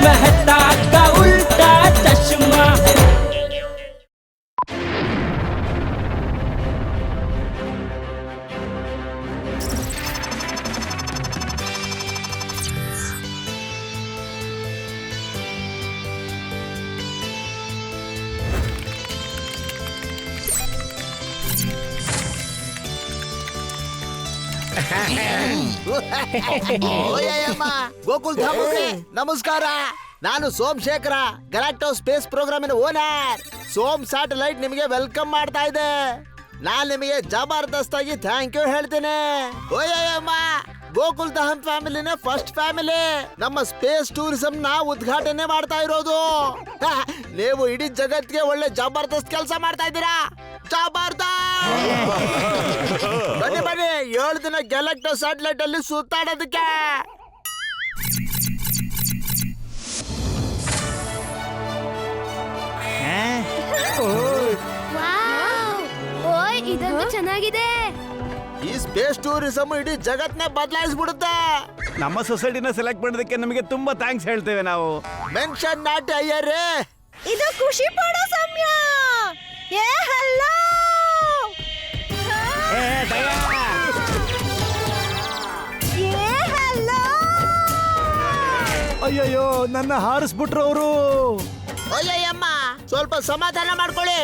मेहता का उल्टा चश्मा। ಗೋಕುಲ್ ಧಾಮಕ್ಕೆ ನಮಸ್ಕಾರ. ನಾನು ಸೋಮಶೇಖರ, ಗಲಾಕ್ಟೋ ಸ್ಪೇಸ್ ಪ್ರೋಗ್ರಾಮಿನ ಓನರ್. ಸೋಮ್ ಸ್ಯಾಟಲೈಟ್ ನಿಮಗೆ ವೆಲ್ಕಮ್ ಮಾಡ್ತಾ ಇದೆ. ನಾನ್ ನಿಮಗೆ ಜಬರ್ದಸ್ತ್ ಆಗಿ ಥ್ಯಾಂಕ್ ಯು ಹೇಳ್ತೇನೆ. ಓಯಮ್ಮ, ಗೋಕುಲ್ ಧಾಮ್ ಫ್ಯಾಮಿಲಿನ ಫಸ್ಟ್ ಫ್ಯಾಮಿಲಿ. ನಮ್ಮ ಸ್ಪೇಸ್ ಟೂರಿಸಂ ನ ಉದ್ಘಾಟನೆ ಮಾಡ್ತಾ ಇರೋದು. ನೀವು ಇಡೀ ಜಗತ್ಗೆ ಒಳ್ಳೆ ಜಬರ್ದಸ್ತ್ ಕೆಲಸ ಮಾಡ್ತಾ ಇದ್ದೀರಾ. ಬನ್ನಿ ಬನ್ನಿ, 7 ದಿನ ಗ್ಯಾಲಕ್ಟೋ ಸ್ಯಾಟಲೈಟ್ ಅಲ್ಲಿ ಸುತ್ತಾಡೋದಕ್ಕೆ. ಇದಂತೂ ಚೆನ್ನಾಗಿದೆ. ಈ ಸ್ಪೇಸ್ ಟೂರಿಸಂ ಇಡೀ ಜಗತ್ನೇ ಬದಲಾಯಿಸ್ಬಿಡುತ್ತೆ. ನಮ್ಮ ಸೊಸೈಟಿನ ಸೆಲೆಕ್ಟ್ ಮಾಡೋದಕ್ಕೆ ನಮಗೆ ತುಂಬಾ ಥ್ಯಾಂಕ್ಸ್ ಹೇಳ್ತೇವೆ ನಾವು. ಮೆನ್ಷನ್ ನಾಟ್ ಅಯ್ಯರೇ. ಇದು ಖುಷಿ ಪಡೋ ಸಮಯ. ಏ ಹಲೋ, ಏ ಹಲೋ. ಅಯ್ಯಯ್ಯೋ, ನನ್ನ ಹಾರಿಸ್ಬಿಟ್ರು ಅವರು. ಅಯ್ಯಯ್ಯಮ್ಮ, ಸ್ವಲ್ಪ ಸಮಾಧಾನ ಮಾಡ್ಕೊಳ್ಳಿ.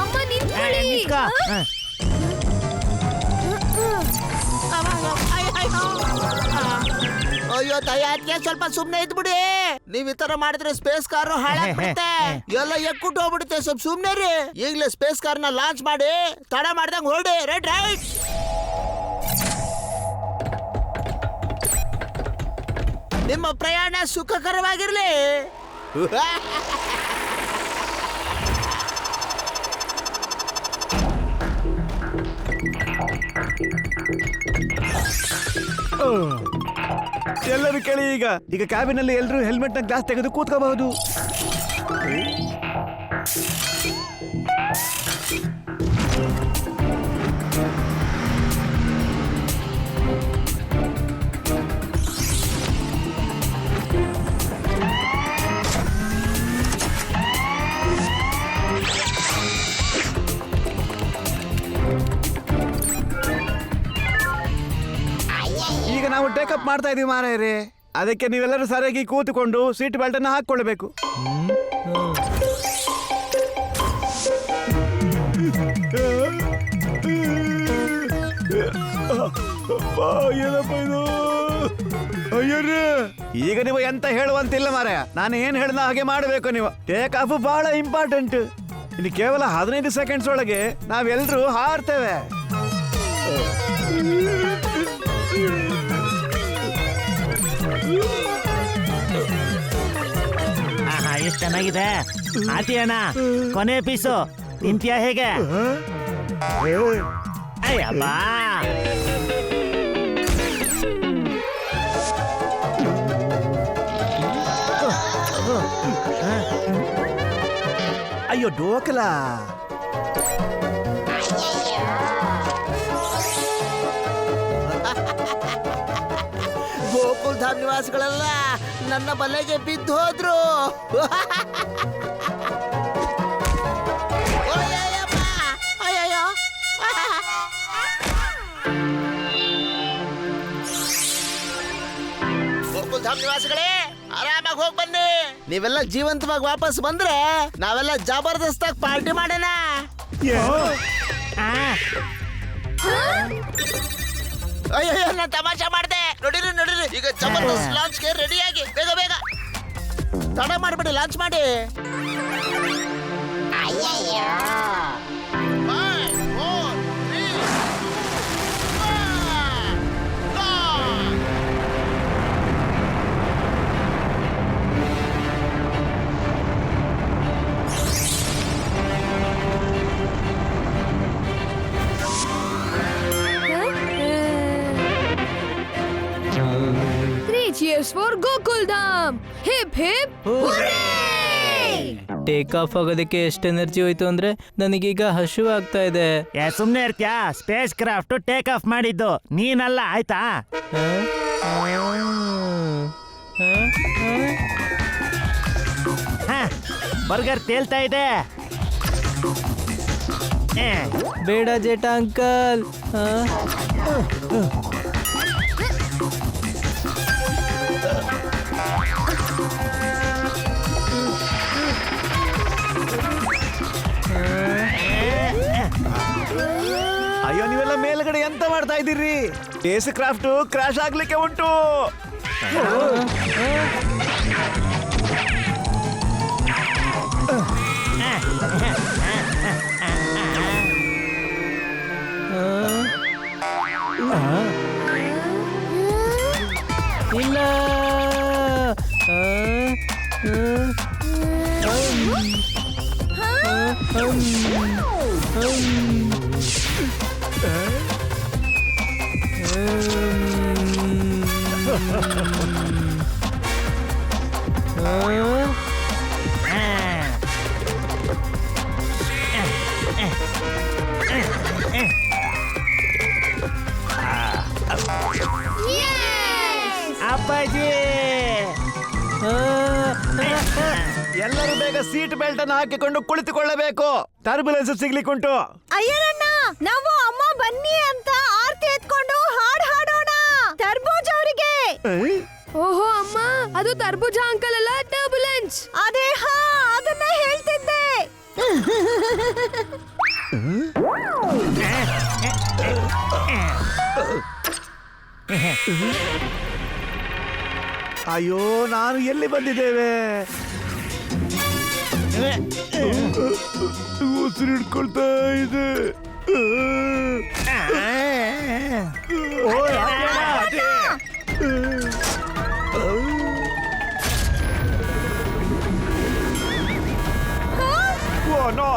ಅಮ್ಮ ನಿಂತ್ಕೊಳ್ಳಿ. ಅಯ್ಯೋ ತಯಾರಿಗೆ ಸ್ವಲ್ಪ ಸುಮ್ನೆ ಇದ್ಬಿಡಿ. ನೀವ್ ಈ ತರ ಮಾಡಿದ್ರೆ ಸ್ಪೇಸ್ ಕಾರ್ ಹಾಳಾಗ್ಬಿಡುತ್ತೆ. ಎಲ್ಲ ಎಕ್ಕುಟ್ಟು ಹೋಗ್ಬಿಡುತ್ತೆ. ಸ್ವಲ್ಪ ಸುಮ್ನೆ ರೀ. ಈಗಲೇ ಸ್ಪೇಸ್ ಕಾರ್ ನ ಲಾಂಚ್ ಮಾಡಿ ತಡ ಮಾಡ್ದಂಗ್ ಹೊರಡಿ. Right right. ನಿಮ್ಮ ಪ್ರಯಾಣ ಸುಖಕರವಾಗಿರ್ಲಿ. ಎಲ್ಲರೂ ಕೇಳಿ, ಈಗ ಕ್ಯಾಬಿನ್ ಅಲ್ಲಿ ಎಲ್ಲರೂ ಹೆಲ್ಮೆಟ್ ನ ಗ್ಲಾಸ್ ತೆಗೆದು ಕೂತ್ಕೋಬಹುದು. ಈಗ ನಾವು ಟೇಕಪ್ ಮಾಡ್ತಾ ಇದೀವಿ ಮಾರಾಯರೇ. ಅದಕ್ಕೆ ನೀವೆಲ್ಲರೂ ಸರಿಯಾಗಿ ಕೂತುಕೊಂಡು ಸೀಟ್ ಬೆಲ್ಟ್ ಅನ್ನು ಹಾಕೊಳ್ಳಬೇಕು. ಈಗ ನೀವು ಎಂತ ಹೇಳುವಂತಿಲ್ಲ ಮಾರಾಯ. ನಾನು ಏನ್ ಹೇಳ್ದ ಹಾಗೆ ಮಾಡಬೇಕು ನೀವು. ಟೇಕ್ ಆಫ್ ಬಹಳ ಇಂಪಾರ್ಟೆಂಟ್. ಇನ್ನು ಕೇವಲ 15 ಸೆಕೆಂಡ್ಸ್ ಒಳಗೆ ನಾವೆಲ್ಲರೂ ಹಾರ್ತೇವೆ. ಎಷ್ಟು ಚೆನ್ನಾಗಿದೆ. ಆತಿಯಣ್ಣ, ಕೊನೆ ಪೀಸು ತಿಂತೀಯ ಹೇಗೆ? ಅಯ್ಯಪ್ಪ, ಅಯ್ಯೋ ಡೋಕಲ. ಗೋಕುಲ್ ಧಾಮ್ ನಿವಾಸಿಗಳೆಲ್ಲ ನನ್ನ ಬಲೆಗೆ ಬಿದ್ದು ಹೋದ್ರು. ಅಯ್ಯಯ್ಯೋ, ಗೋಕುಲ್ ಧಾಮ್ ನಿವಾಸಿಗಳೇ, ಆರಾಮಾಗಿ ಹೋಗಿ ಬನ್ನಿ. ನೀವೆಲ್ಲ ಜೀವಂತವಾಗಿ ವಾಪಸ್ ಬಂದ್ರೆ ನಾವೆಲ್ಲ ಜಬರ್ದಸ್ತಾಗಿ ಪಾರ್ಟಿ ಮಾಡೋಣ. ಅಯ್ಯೋ, ನಾನು ತಮಾಷೆ ಮಾಡಿದೆ. ನೋಡಿರಿ ನೋಡಿರಿ, ಈಗ ಜಬರ್ದಸ್ತ್ ಲಾಂಚ್ಗೆ ರೆಡಿ ಆಗಿ ಬೇಗ ಬೇಗ. ತಡ ಮಾಡ್ಬಿಡಿ, ಲಾಂಚ್ ಮಾಡಿ. Cheers for Gokul Dham! Hip hip hooray! Take off ಆಗೋದಕ್ಕೆ ಎಷ್ಟು ಎನರ್ಜಿ ಹೋಯ್ತು ಅಂದ್ರೆ ನನಗೀಗ ಹಶು ಆಗ್ತಾ ಇದೆ. ಸುಮ್ನೆ ಇರ್ತ್ಯಾ? ಸ್ಪೇಸ್ ಕ್ರಾಫ್ಟ್ ಟೇಕ್ ಆಫ್ ಮಾಡಿದ್ದು ನೀನಲ್ಲ, ಆಯ್ತಾ? ಬರ್ಗರ್ ತೇಲ್ತಾ ಇದೆ. ಬೇಡ ಜೇಟ ಅಂಕಲ್. ಅಯ್ಯೋ ನೀವೆಲ್ಲ ಮೇಲ್ಗಡೆ ಎಂತ ಮಾಡ್ತಾ ಇದ್ದೀರಿ? ಸ್ಪೇಸ್ ಕ್ರಾಫ್ಟ್ ಕ್ರಾಶ್ ಆಗ್ಲಿಕ್ಕೆ ಉಂಟು. ಇಲ್ಲ. ಅಪ್ಪಾಜಿ, ಎಲ್ಲರೂ ಬೇಗ ಸೀಟ್ ಬೆಲ್ಟ್ ಅನ್ನು ಹಾಕಿಕೊಂಡು ಕುಳಿತುಕೊಳ್ಳಬೇಕು. ಟರ್ಬುಲೆನ್ಸ್ ಸಿಗ್ಲಿಕ್ಕುಂಟು. ಅಯ್ಯರಣ್ಣ, ನಾವು ಅಮ್ಮ ಬನ್ನಿ ಅಂತ ಆರ್ತಿ ಎತ್ಕೊಂಡು ಹಾಡ್ ಹಾಡೋಣ ತರ್ಬೂಜ್ ಅವರಿಗೆ. ಓಹೋ ಅಮ್ಮ, ಅದು ತರ್ಬೂಜ ಅಂಕಲ್ ಅಲ್ಲ, ಟರ್ಬುಲೆನ್ಸ್. ಅದೇ ಅದನ್ನ ಹೇಳ್ತಿದ್ದೆ. ಅಯ್ಯೋ ನಾನು ಎಲ್ಲಿ ಬಂದಿದ್ದೇವೆ? ಉಸಿರಿಡ್ಕೊಳ್ತಾ ಇದೆ. Oh no.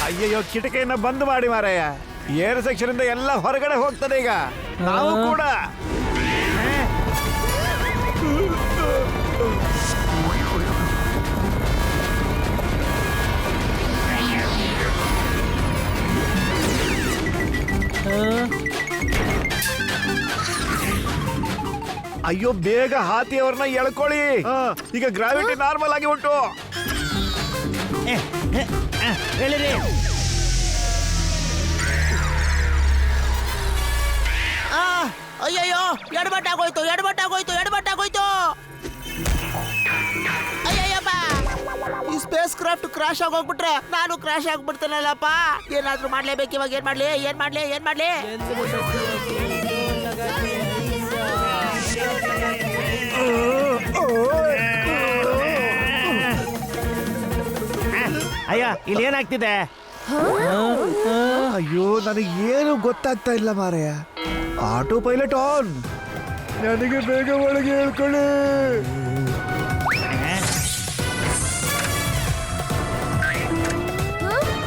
ಅಯ್ಯಯ್ಯೋ, ಕಿಟಕಿಯನ್ನ ಬಂದ್ ಮಾಡಿ ಮಾರಾಯ. ಏರ್ ಸೆಕ್ಷನ್ ಇಂದ ಎಲ್ಲ ಹೊರಗಡೆ ಹೋಗ್ತದೆ ಈಗ. ನಾವು ಕೂಡ. ಅಯ್ಯೋ ಬೇಗ ಹಾತಿಯವ್ರನ್ನ ಎಳ್ಕೊಳ್ಳಿ. ಈಗ ಗ್ರಾವಿಟಿ ನಾರ್ಮಲ್ ಆಗಿ ಉಂಟು. ಹೇಳಿರಿ. ಅಯ್ಯಯ್ಯೋ, ಎಡಬಟ್ಟಾಗೋಯ್ತು. ಅಯ್ಯಯ್ಯಪ್ಪ, ಈ ಸ್ಪೇಸ್ ಕ್ರಾಫ್ಟ್ ಕ್ರಾಶ್ ಆಗೋಗ್ಬಿಟ್ರೆ ನಾನು ಕ್ರಾಶ್ ಆಗ್ಬಿಡ್ತೇನಲ್ಲಪ್ಪ. ಏನಾದ್ರೂ ಮಾಡ್ಲೇಬೇಕು. ಇವಾಗ ಏನ್ ಮಾಡ್ಲಿ? ಅಯ್ಯ, ಇಲ್ಲಿ ಏನಾಗ್ತಿದೆ? ಅಯ್ಯೋ ನನಗೆ ಏನು ಗೊತ್ತಾಗ್ತಾ ಇಲ್ಲ ಮಾರಾಯ. Auto pilot on. ನನಗೆ ಬೇಗ ಒಳಗೆ ಹೇಳ್ಕೊಳ್ಳಿ.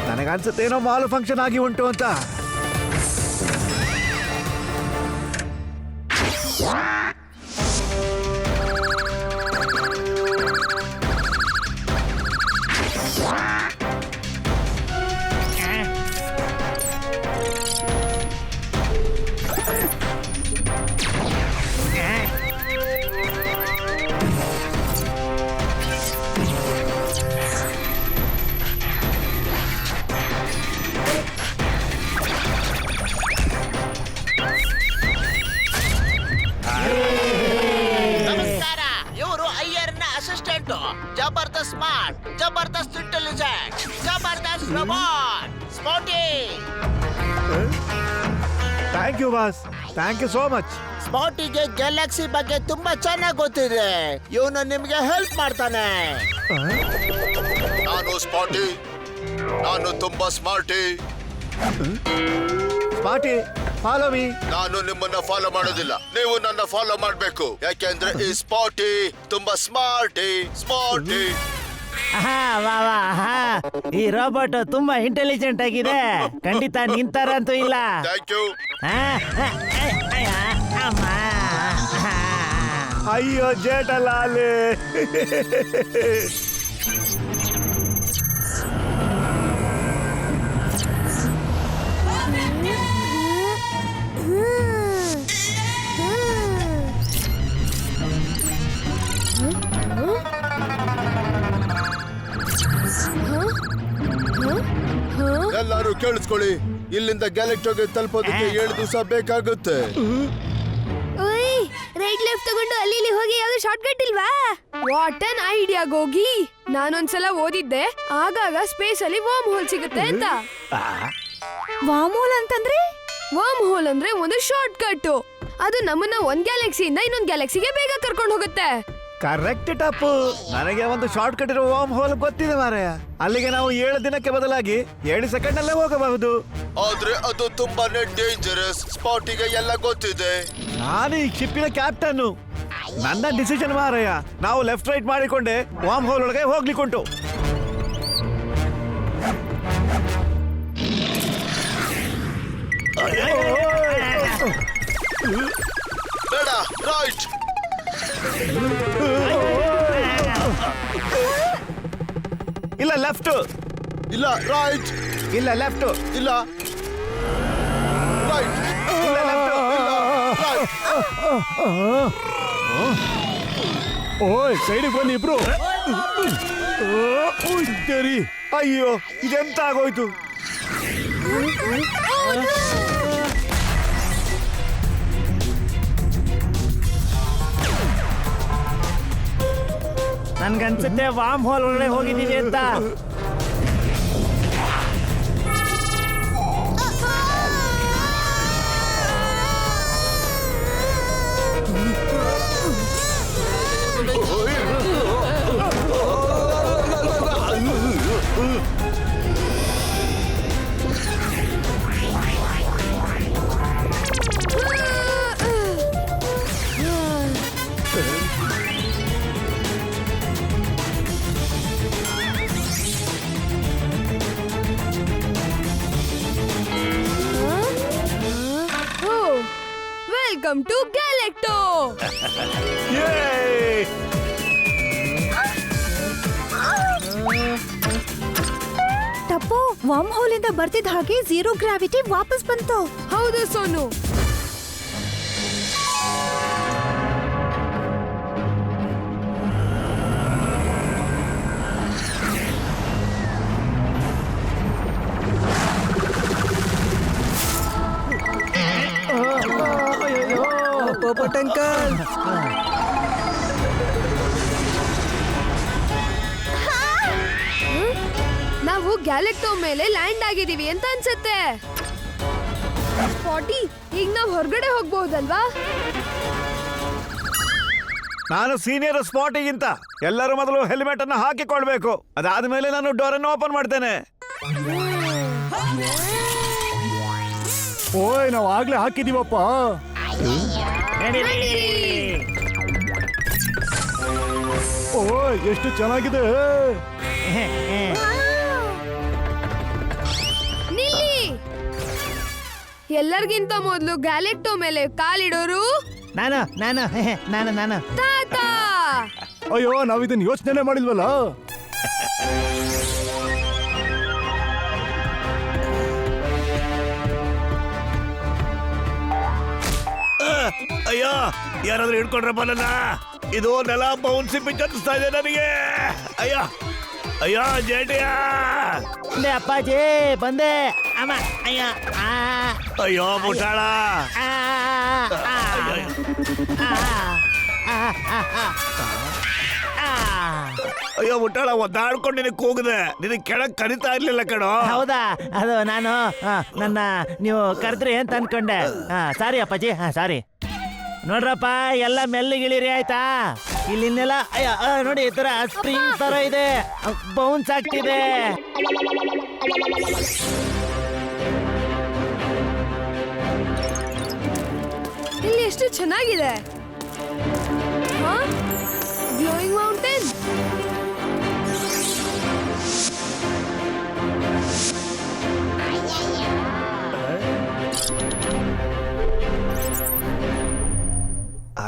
ನನಗನ್ಸುತ್ತೆ ಏನೋ ಮಾಲ್ ಫಂಕ್ಷನ್ ಆಗಿ ಉಂಟು ಅಂತ. ಜಬರ್ದಸ್ತ್ ಸ್ಮಾರ್ಟ್, ಜಬರ್ದಸ್ತ್ ಇಂಟೆಲಿಜೆಂಟ್, ಜಬರ್ದಸ್ತ್ robot Spotty. Thank you boss, thank you so much. ಸ್ಪಾಟಿಗೆ ಗ್ಯಾಲಕ್ಸಿ ಬಗ್ಗೆ ತುಂಬಾ ಚೆನ್ನಾಗಿ ಗೊತ್ತಿದೆ. ಇವನು ನಿಮ್ಗೆ ಹೆಲ್ಪ್ ಮಾಡ್ತಾನೆ. ನಾನು ಸ್ಪಾಟಿ, ನಾನು ತುಂಬಾ ಸ್ಮಾರ್ಟಿ. ಸ್ಪಾಟಿ, ಫಾಲೋ ಮೀ. ನಾನು ನಿಮ್ಮನ್ನ ಫಾಲೋ ಮಾಡೋದಿಲ್ಲ, ನೀವು ನನ್ನ ಫಾಲೋ ಮಾಡ್ಬೇಕು. ಯಾಕೆಂದ್ರೆ ಈ ಸ್ಪಾಟಿ ತುಂಬಾ ಸ್ಮಾರ್ಟಿ. ವಾ ವಾ ಈ ರೋಬೋಟ್ ತುಂಬಾ ಇಂಟೆಲಿಜೆಂಟ್ ಆಗಿದೆ. ಖಂಡಿತ ನಿಂತಾರಂತೂ ಇಲ್ಲ. Thank you. ಅಮ್ಮ ಅಯ್ಯೋ ಜೇಠಲಾಲೆ. ಎಲ್ಲರೂ ಕೇಳಿಸ್ಕೊಳ್ಳಿ, ಇಲ್ಲಿಂದ ಗ್ಯಾಲೆಕ್ಟೋಗೆ ತಲುಪೋದಕ್ಕೆ 7 ದಿವಸ ಬೇಕಾಗುತ್ತೆ. ರೈಟ್ ಲೆಫ್ಟ್ ತಗೊಂಡು ಅಲ್ಲಿ ಇಲ್ಲಿ ಹೋಗಿ ಯಾವ್ದು ಶಾರ್ಟ್ ಕಟ್ ಇಲ್ವಾ? What an idea Gogi. ನಾನೊಂದ್ಸಲ ಓದಿದ್ದೆ ಆಗಾಗ ಸ್ಪೇಸ್ ಅಲ್ಲಿ ವರ್ಮ್ ಹೋಲ್ ಸಿಗುತ್ತೆ ಅಂತ. ವಾಮೂಲ್ ಅಂತಂದ್ರೆ ವರ್ಮ್ ಹೋಲ್ ಅಂದ್ರೆ ಒಂದು ಶಾರ್ಟ್ ಕಟ್. ಅದು ನಮ್ಮನ್ನ ಒಂದ್ ಗ್ಯಾಲಕ್ಸಿಯಿಂದ ಇನ್ನೊಂದ್ ಗ್ಯಾಲಕ್ಸಿಗೆ ಬೇಗ ಕರ್ಕೊಂಡು ಹೋಗುತ್ತೆ. ಕರೆಕ್ಟ್ ಟಪ್ಪು. ನನಗೆ ಒಂದು ಶಾರ್ಟ್ ಕಟ್ ಇರೋ ವಾಮ್ ಹೋಲ್ ಗೊತ್ತಿದೆ ಮಾರಾಯ. ಅಲ್ಲಿಗೆ ನಾವು 7 ದಿನಕ್ಕೆ ಬದಲಾಗಿ 7 ಸೆಕೆಂಡ್ ಅಲ್ಲೇ ಹೋಗಬಹುದು. ಆದ್ರೆ ಅದು ತುಂಬಾನೇ ಡೇಂಜರಸ್. ಸ್ಪಾಟಿಗೆ ಎಲ್ಲ ಗೊತ್ತಿದೆ. ನಾನು ಈ ಶಿಪ್ಪಿನ ಕ್ಯಾಪ್ಟನ್. ನನ್ನ ಡಿಸಿಷನ್ ಮಾರಾಯ. ನಾವು ಲೆಫ್ಟ್ ರೈಟ್ ಮಾಡಿಕೊಂಡೆ ವಾಮ್ ಹೋಲ್ ಒಳಗೆ ಹೋಗ್ಲಿಕ್ಕುಂಟು. ಬೇಡ, ರೈಟ್. ಇಲ್ಲ ಲೆಫ್ಟ್. ಇಲ್ಲ ರೈಟ್. ಇಲ್ಲ ಲೆಫ್ಟ್. ಇಲ್ಲ ರೈಟ್. ಇಲ್ಲ ಲೆಫ್ಟ್. ರೈಟ್. ಓಯ್ ಸೈಡಿಗೆ ಬನ್ನಿ ಇಬ್ರು. ಅಯ್ಯೋ ಇದೆಂತ ಆಗೋಯ್ತು. ನನ್ಗನ್ಸುತ್ತೆ ವಾಮ್ ಹೋಲ್ ಒಳಗಡೆ ಹೋಗಿದೀವಿ ಅಂತ. Welcome to Galacto. Tapu, wormhole ಇಂದ ಬರ್ತಿದ್ದ ಹಾಗೆ ಝೀರೋ ಗ್ರಾವಿಟಿ ವಾಪಸ್ ಬಂತು. ಹೌದು ಸೋನು. ಪೋಪಟಂಕಲ್, ನಾವು ಗ್ಯಾಲೆಕ್ಟೋ ಮೇಲೆ ಲ್ಯಾಂಡ್ ಆಗಿದೀವಿ ಅಂತ ಅನ್ಸುತ್ತೆ. ಸ್ಪಾಟಿ, ಈಗ ನಾವು ಹೊರಗಡೆ ಹೋಗ್ಬಹುದಲ್ವಾ? ನಾನು ಸೀನಿಯರ್ ಸ್ಪಾಟಿಗಿಂತ ಎಲ್ಲರೂ ಮೊದಲು ಹೆಲ್ಮೆಟ್ ಅನ್ನು ಹಾಕಿಕೊಳ್ಬೇಕು. ಅದಾದ್ಮೇಲೆ ನಾನು ಡೋರ್ ಅನ್ನು ಓಪನ್ ಮಾಡ್ತೇನೆ. ಓಯ್ ನಾವು ಆಗ್ಲೇ ಹಾಕಿದೀವಪ್ಪ. ಓಯ್ ಎಷ್ಟು ಚೆನ್ನಾಗಿದೆ. ನಿಲ್ಲಿ. ಎಲ್ಲರಿಗಿಂತ ಮೊದಲು ಗ್ಯಾಲೆಕ್ಟೋ ಮೇಲೆ ಕಾಲಿಡೋರು ನಾನು ನಾನು ನಾನು ನಾನು ತಾತ. ಅಯ್ಯೋ ನಾವ್ ಇದನ್ನ ಯೋಚನೆ ಮಾಡಿಲ್ವಲ್ಲ. ಅಯ್ಯೋ ಯಾರಾದ್ರೂ ಹಿಡ್ಕೊಂಡ್ರಪ್ಪ ನನ್ನ. ಇದು ನೆಲ ಬೌನ್ಸಿ ಪಿಚ್ ಅನಿಸ್ತಾ ಇದೆ ನನಗೆ. ಅಯ್ಯೋ ಅಯ್ಯೋ ಜೇಟಿಯ. ಬಂದೆ ಅಪ್ಪಾಜಿ, ಬಂದೆ. ಅಮ್ಮ ಅಯ್ಯ. ಅಯ್ಯೋ ಮುಟ್ಟಾಳ. ಅಯ್ಯೋ ಮುಟ್ಟಾಳ, ಒದ್ದಾಡ್ಕೊಂಡು ನಿನಗೆ ಕೂಗಿದೆ. ನಿನಗೆ ಕೆಳಗ್ ಕರಿತಾ ಇರ್ಲಿಲ್ಲ ಕಣೋ. ಹೌದಾ? ಅದು ನಾನು ನನ್ನ ನೀವು ಕರೆದ್ರಿ ಅಂತ ಅನ್ಕೊಂಡೆ. ಸಾರಿ ಅಪ್ಪಾಜಿ, ಸಾರಿ. ನೋಡ್ರಪ್ಪ, ಎಲ್ಲ ಮೆಲ್ಲಗಿಳಿರಿ ಆಯ್ತಾ? ಇಲ್ಲಿನ್ನೆಲ್ಲ ನೋಡಿ, ಈ ತರ ಸ್ಪ್ರಿಂಗ್ ತರ ಇದೆ, ಬೌನ್ಸ್ ಆಗ್ತಿದೆ. ಇಲ್ಲಿ ಎಷ್ಟು ಚೆನ್ನಾಗಿದೆ. Glowing mountain.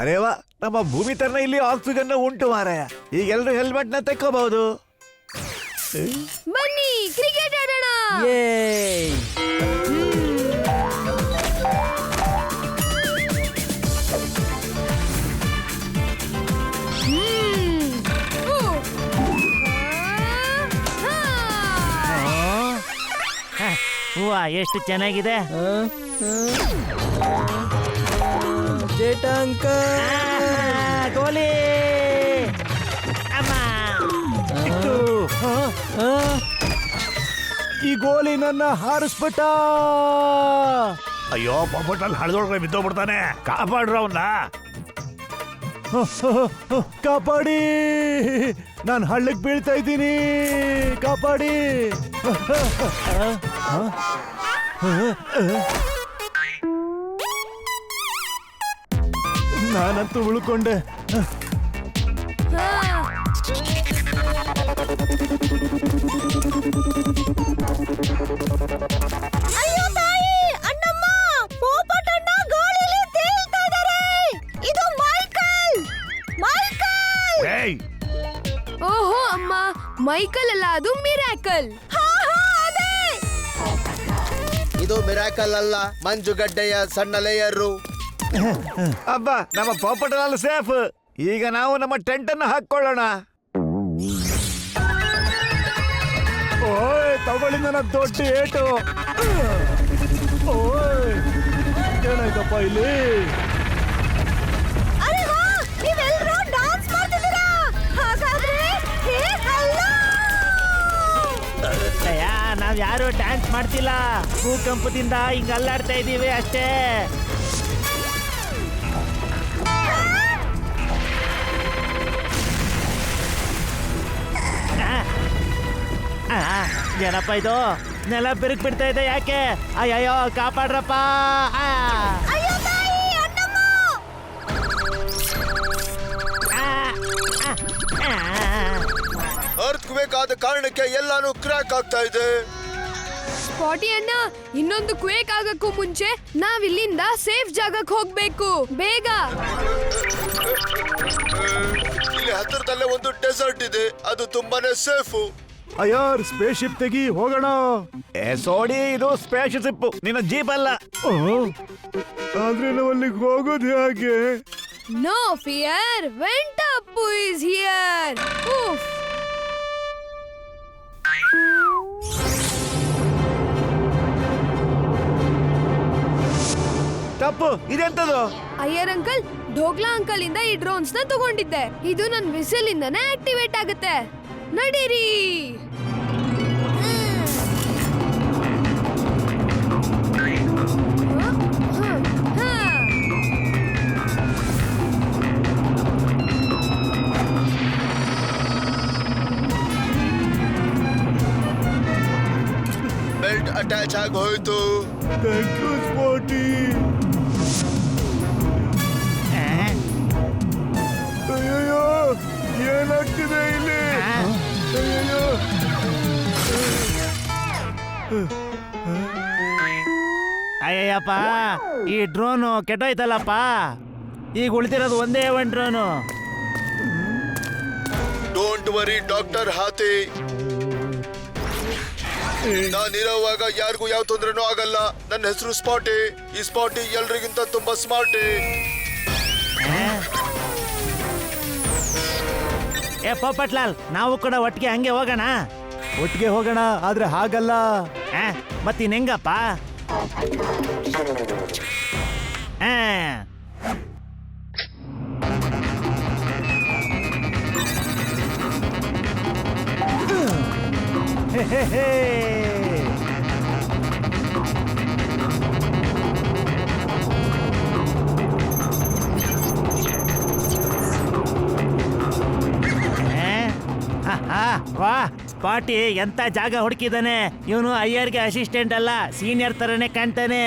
ಅರೇ ವಾ, ನಮ್ಮ ಭೂಮಿ ತರನ ಇಲ್ಲಿ ಆಕ್ಸಿಜನ್ ಉಂಟು ಮಾರಾಯ. ಈಗ ಎಲ್ರು ಹೆಲ್ಮೆಟ್ ನ ತೆಕ್ಕೋಬಹುದು. ಬನ್ನಿ ಕ್ರಿಕೆಟ್ ಆಡೋಣ. ಏಯ್ ಹೂವ ಎಷ್ಟು ಚೆನ್ನಾಗಿದೆ. ಜೇಟ ಅಂಕಲ್. ಗೋಲಿ ಅಮ್ಮ. ಈ ಗೋಲಿ ನನ್ನ ಹಾರಿಸ್ಬಿಟ್ಟ. ಅಯ್ಯೋ ಪೊಪಟಲ್ಲಿ ಹಳದೊಳಗೆ ಬಿದ್ದೋಗ್ಬಿಡ್ತಾನೆ. ಕಾಪಾಡ್ರ ಅವನ್ನ. ಕಾಪಾಡಿ, ನಾನು ಹಳ್ಳಕ್ಕೆ ಬೀಳ್ತಾ ಇದ್ದೀನಿ. ಕಾಪಾಡಿ. ನಾನಂತೂ ಉಳ್ಕೊಂಡೆ. ಅಯ್ಯೋ ತಾಯಿ, ಅಣ್ಣಮ್ಮ, ಪೋಪಟಣ್ಣ ಗಾಳಿಲಿ ತೇಲ್ತಾ ಇದ್ದಾರೆ. ಇದು ಮೈಕಲ್. ಓಹೋ ಅಮ್ಮ, ಮೈಕಲ್ ಅಲ್ಲ, ಅದು ಮಿರಾಕಲ್. ಅದೇ. ಇದು ಮಿರಾಕಲ್ ಅಲ್ಲ, ಮಂಜುಗಡ್ಡೆಯ ಸಣ್ಣ ಲೇಯರು. ಅಬ್ಬ, ನಮ್ಮ ಪೊಪಟಲ್ ಸೇಫ್. ಈಗ ನಾವು ನಮ್ಮ ಟೆಂಟ್ ಅನ್ನು ಹಾಕೊಳ್ಳೋಣ. ಓಯ್, ತಗೊಳ್ಳಿ ನನ್ನ ದೊಡ್ಡ ಏಟು. ಓಯ್, ಏನಾಯ್ತಪ್ಪ ಇಲ್ಲಿ? ಅರೆ ವಾ, ನೀವೆಲ್ಲರೂ ಡಾನ್ಸ್ ಮಾಡ್ತಿದ್ದೀರಾ. ಹಾಗಾದ್ರೆ ಹೇಗಲ್ಲ? ನಾವ್ ಯಾರು ಡ್ಯಾನ್ಸ್ ಮಾಡ್ತಿಲ್ಲ. ಭೂಕಂಪದಿಂದ ಹಿಂಗ ಅಲ್ಲಾಡ್ತಾ ಇದೀವಿ ಅಷ್ಟೇ. ಏನಪ್ಪ ಇದು? ನೆಲ ಬಿರುಕ್ ಬಿಡ್ತಾ ಇದೆ ಯಾಕೆ? ಅಯ್ಯಯ್ಯೋ, ಕಾಪಾಡ್ರಪ್ಪ. ಅಯ್ಯೋ ತಾಯಿ, ಅಣ್ಣಮ್ಮ. ಅರ್ಥಕ್ವೇಕ್ ಆದ ಕಾರಣಕ್ಕೆ ಎಲ್ಲಾನು ಕ್ರ್ಯಾಕ್ ಆಗ್ತಾ ಇದೆ. ಸ್ಪಾಟಿ ಅಣ್ಣ, ಇನ್ನೊಂದು ಕ್ವೇಕ್ ಆಗಕ್ಕೂ ಮುಂಚೆ ನಾವಿಲ್ಲಿಂದ ಸೇಫ್ ಜಾಗಕ್ಕೆ ಹೋಗ್ಬೇಕು. ಬೇಗ. ಇಲ್ಲಿ ಹತ್ತಿರದಲ್ಲೇ ಒಂದು ಡೆಸರ್ಟ್ ಇದೆ, ಅದು ತುಂಬಾನೇ ಸೇಫು. ಅಯ್ಯಾರ್, ಸ್ಪೇಸ್ ಶಿಪ್ ತೆಗಿ, ಹೋಗೋಣ. ಸೋಡಿ, ಇದು ಸ್ಪೇಸ್ ಶಿಪ್, ನಿನ್ನ ಜೀಪ್ ಅಲ್ಲ. ಆದ್ರೆ ನಾವು ಅಲ್ಲಿಗೆ ಹೋಗೋದು ಹೇಗೆ? No fear, Ventappu is here. ತಪ್ಪು, ಇದೆಂತದು? ಅಯ್ಯರ್ ಅಂಕಲ್, ಢೋಕ್ಲಾ ಅಂಕಲ್ ಇಂದ ಈ ಡ್ರೋನ್ಸ್ ನ ತಗೊಂಡಿದ್ದೆ. ಇದು ನನ್ನ ವಿಸಿಲ್ ಇಂದನೇ ಆಕ್ಟಿವೇಟ್ ಆಗುತ್ತೆ. ನಡೀರಿ. ಬೆಲ್ಟ್ ಅಟ್ಯಾಚ್ ಆಗಿ ಹೋಯ್ತು. Thank you Spotty. ಅಯ್ಯೋ, ಏನಾಗ್ತಿದೆ ಇಲ್ಲಿ? ಅಯ್ಯೋ, ಅಯ್ಯಪ್ಪ, ಈ ಡ್ರೋನು ಕೆಟ್ಟೋಯ್ತಲ್ಲಪ್ಪ. ಈಗ ಉಳಿದಿರೋದು ಒಂದೇ ಒಂದು ಡ್ರೋನು. ಡೋಂಟ್ ವರಿ ಡಾಕ್ಟರ್ ಹಾತಿ, ನಾನಿರೋವಾಗ ಯಾರಿಗೂ ಯಾವ ತೊಂದ್ರೆನೂ ಆಗಲ್ಲ. ನನ್ನ ಹೆಸರು ಸ್ಪಾಟಿ. ಈ ಸ್ಪಾಟಿ ಎಲ್ರಿಗಿಂತ ತುಂಬಾ ಸ್ಮಾರ್ಟಿ. ಏ ಪೋಪಟ್ಲಾಲ್, ನಾವು ಕೂಡ ಒಟ್ಟಿಗೆ ಹಂಗೆ ಹೋಗೋಣ. ಒಟ್ಟಿಗೆ ಹೋಗೋಣ, ಆದ್ರೆ ಹಾಗಲ್ಲ. ಮತ್ತಿನ್ ಹೆಂಗಪ್ಪ? ವಾ, ಸ್ಪಾಟಿ ಎಂತ ಜಾಗ ಹುಡುಕಿದಾನೆ. ಇವನು ಅಯ್ಯರ್ಗೆ ಅಸಿಸ್ಟೆಂಟ್ ಅಲ್ಲ, ಸೀನಿಯರ್ ತರನೇ ಕಾಣ್ತಾನೆ.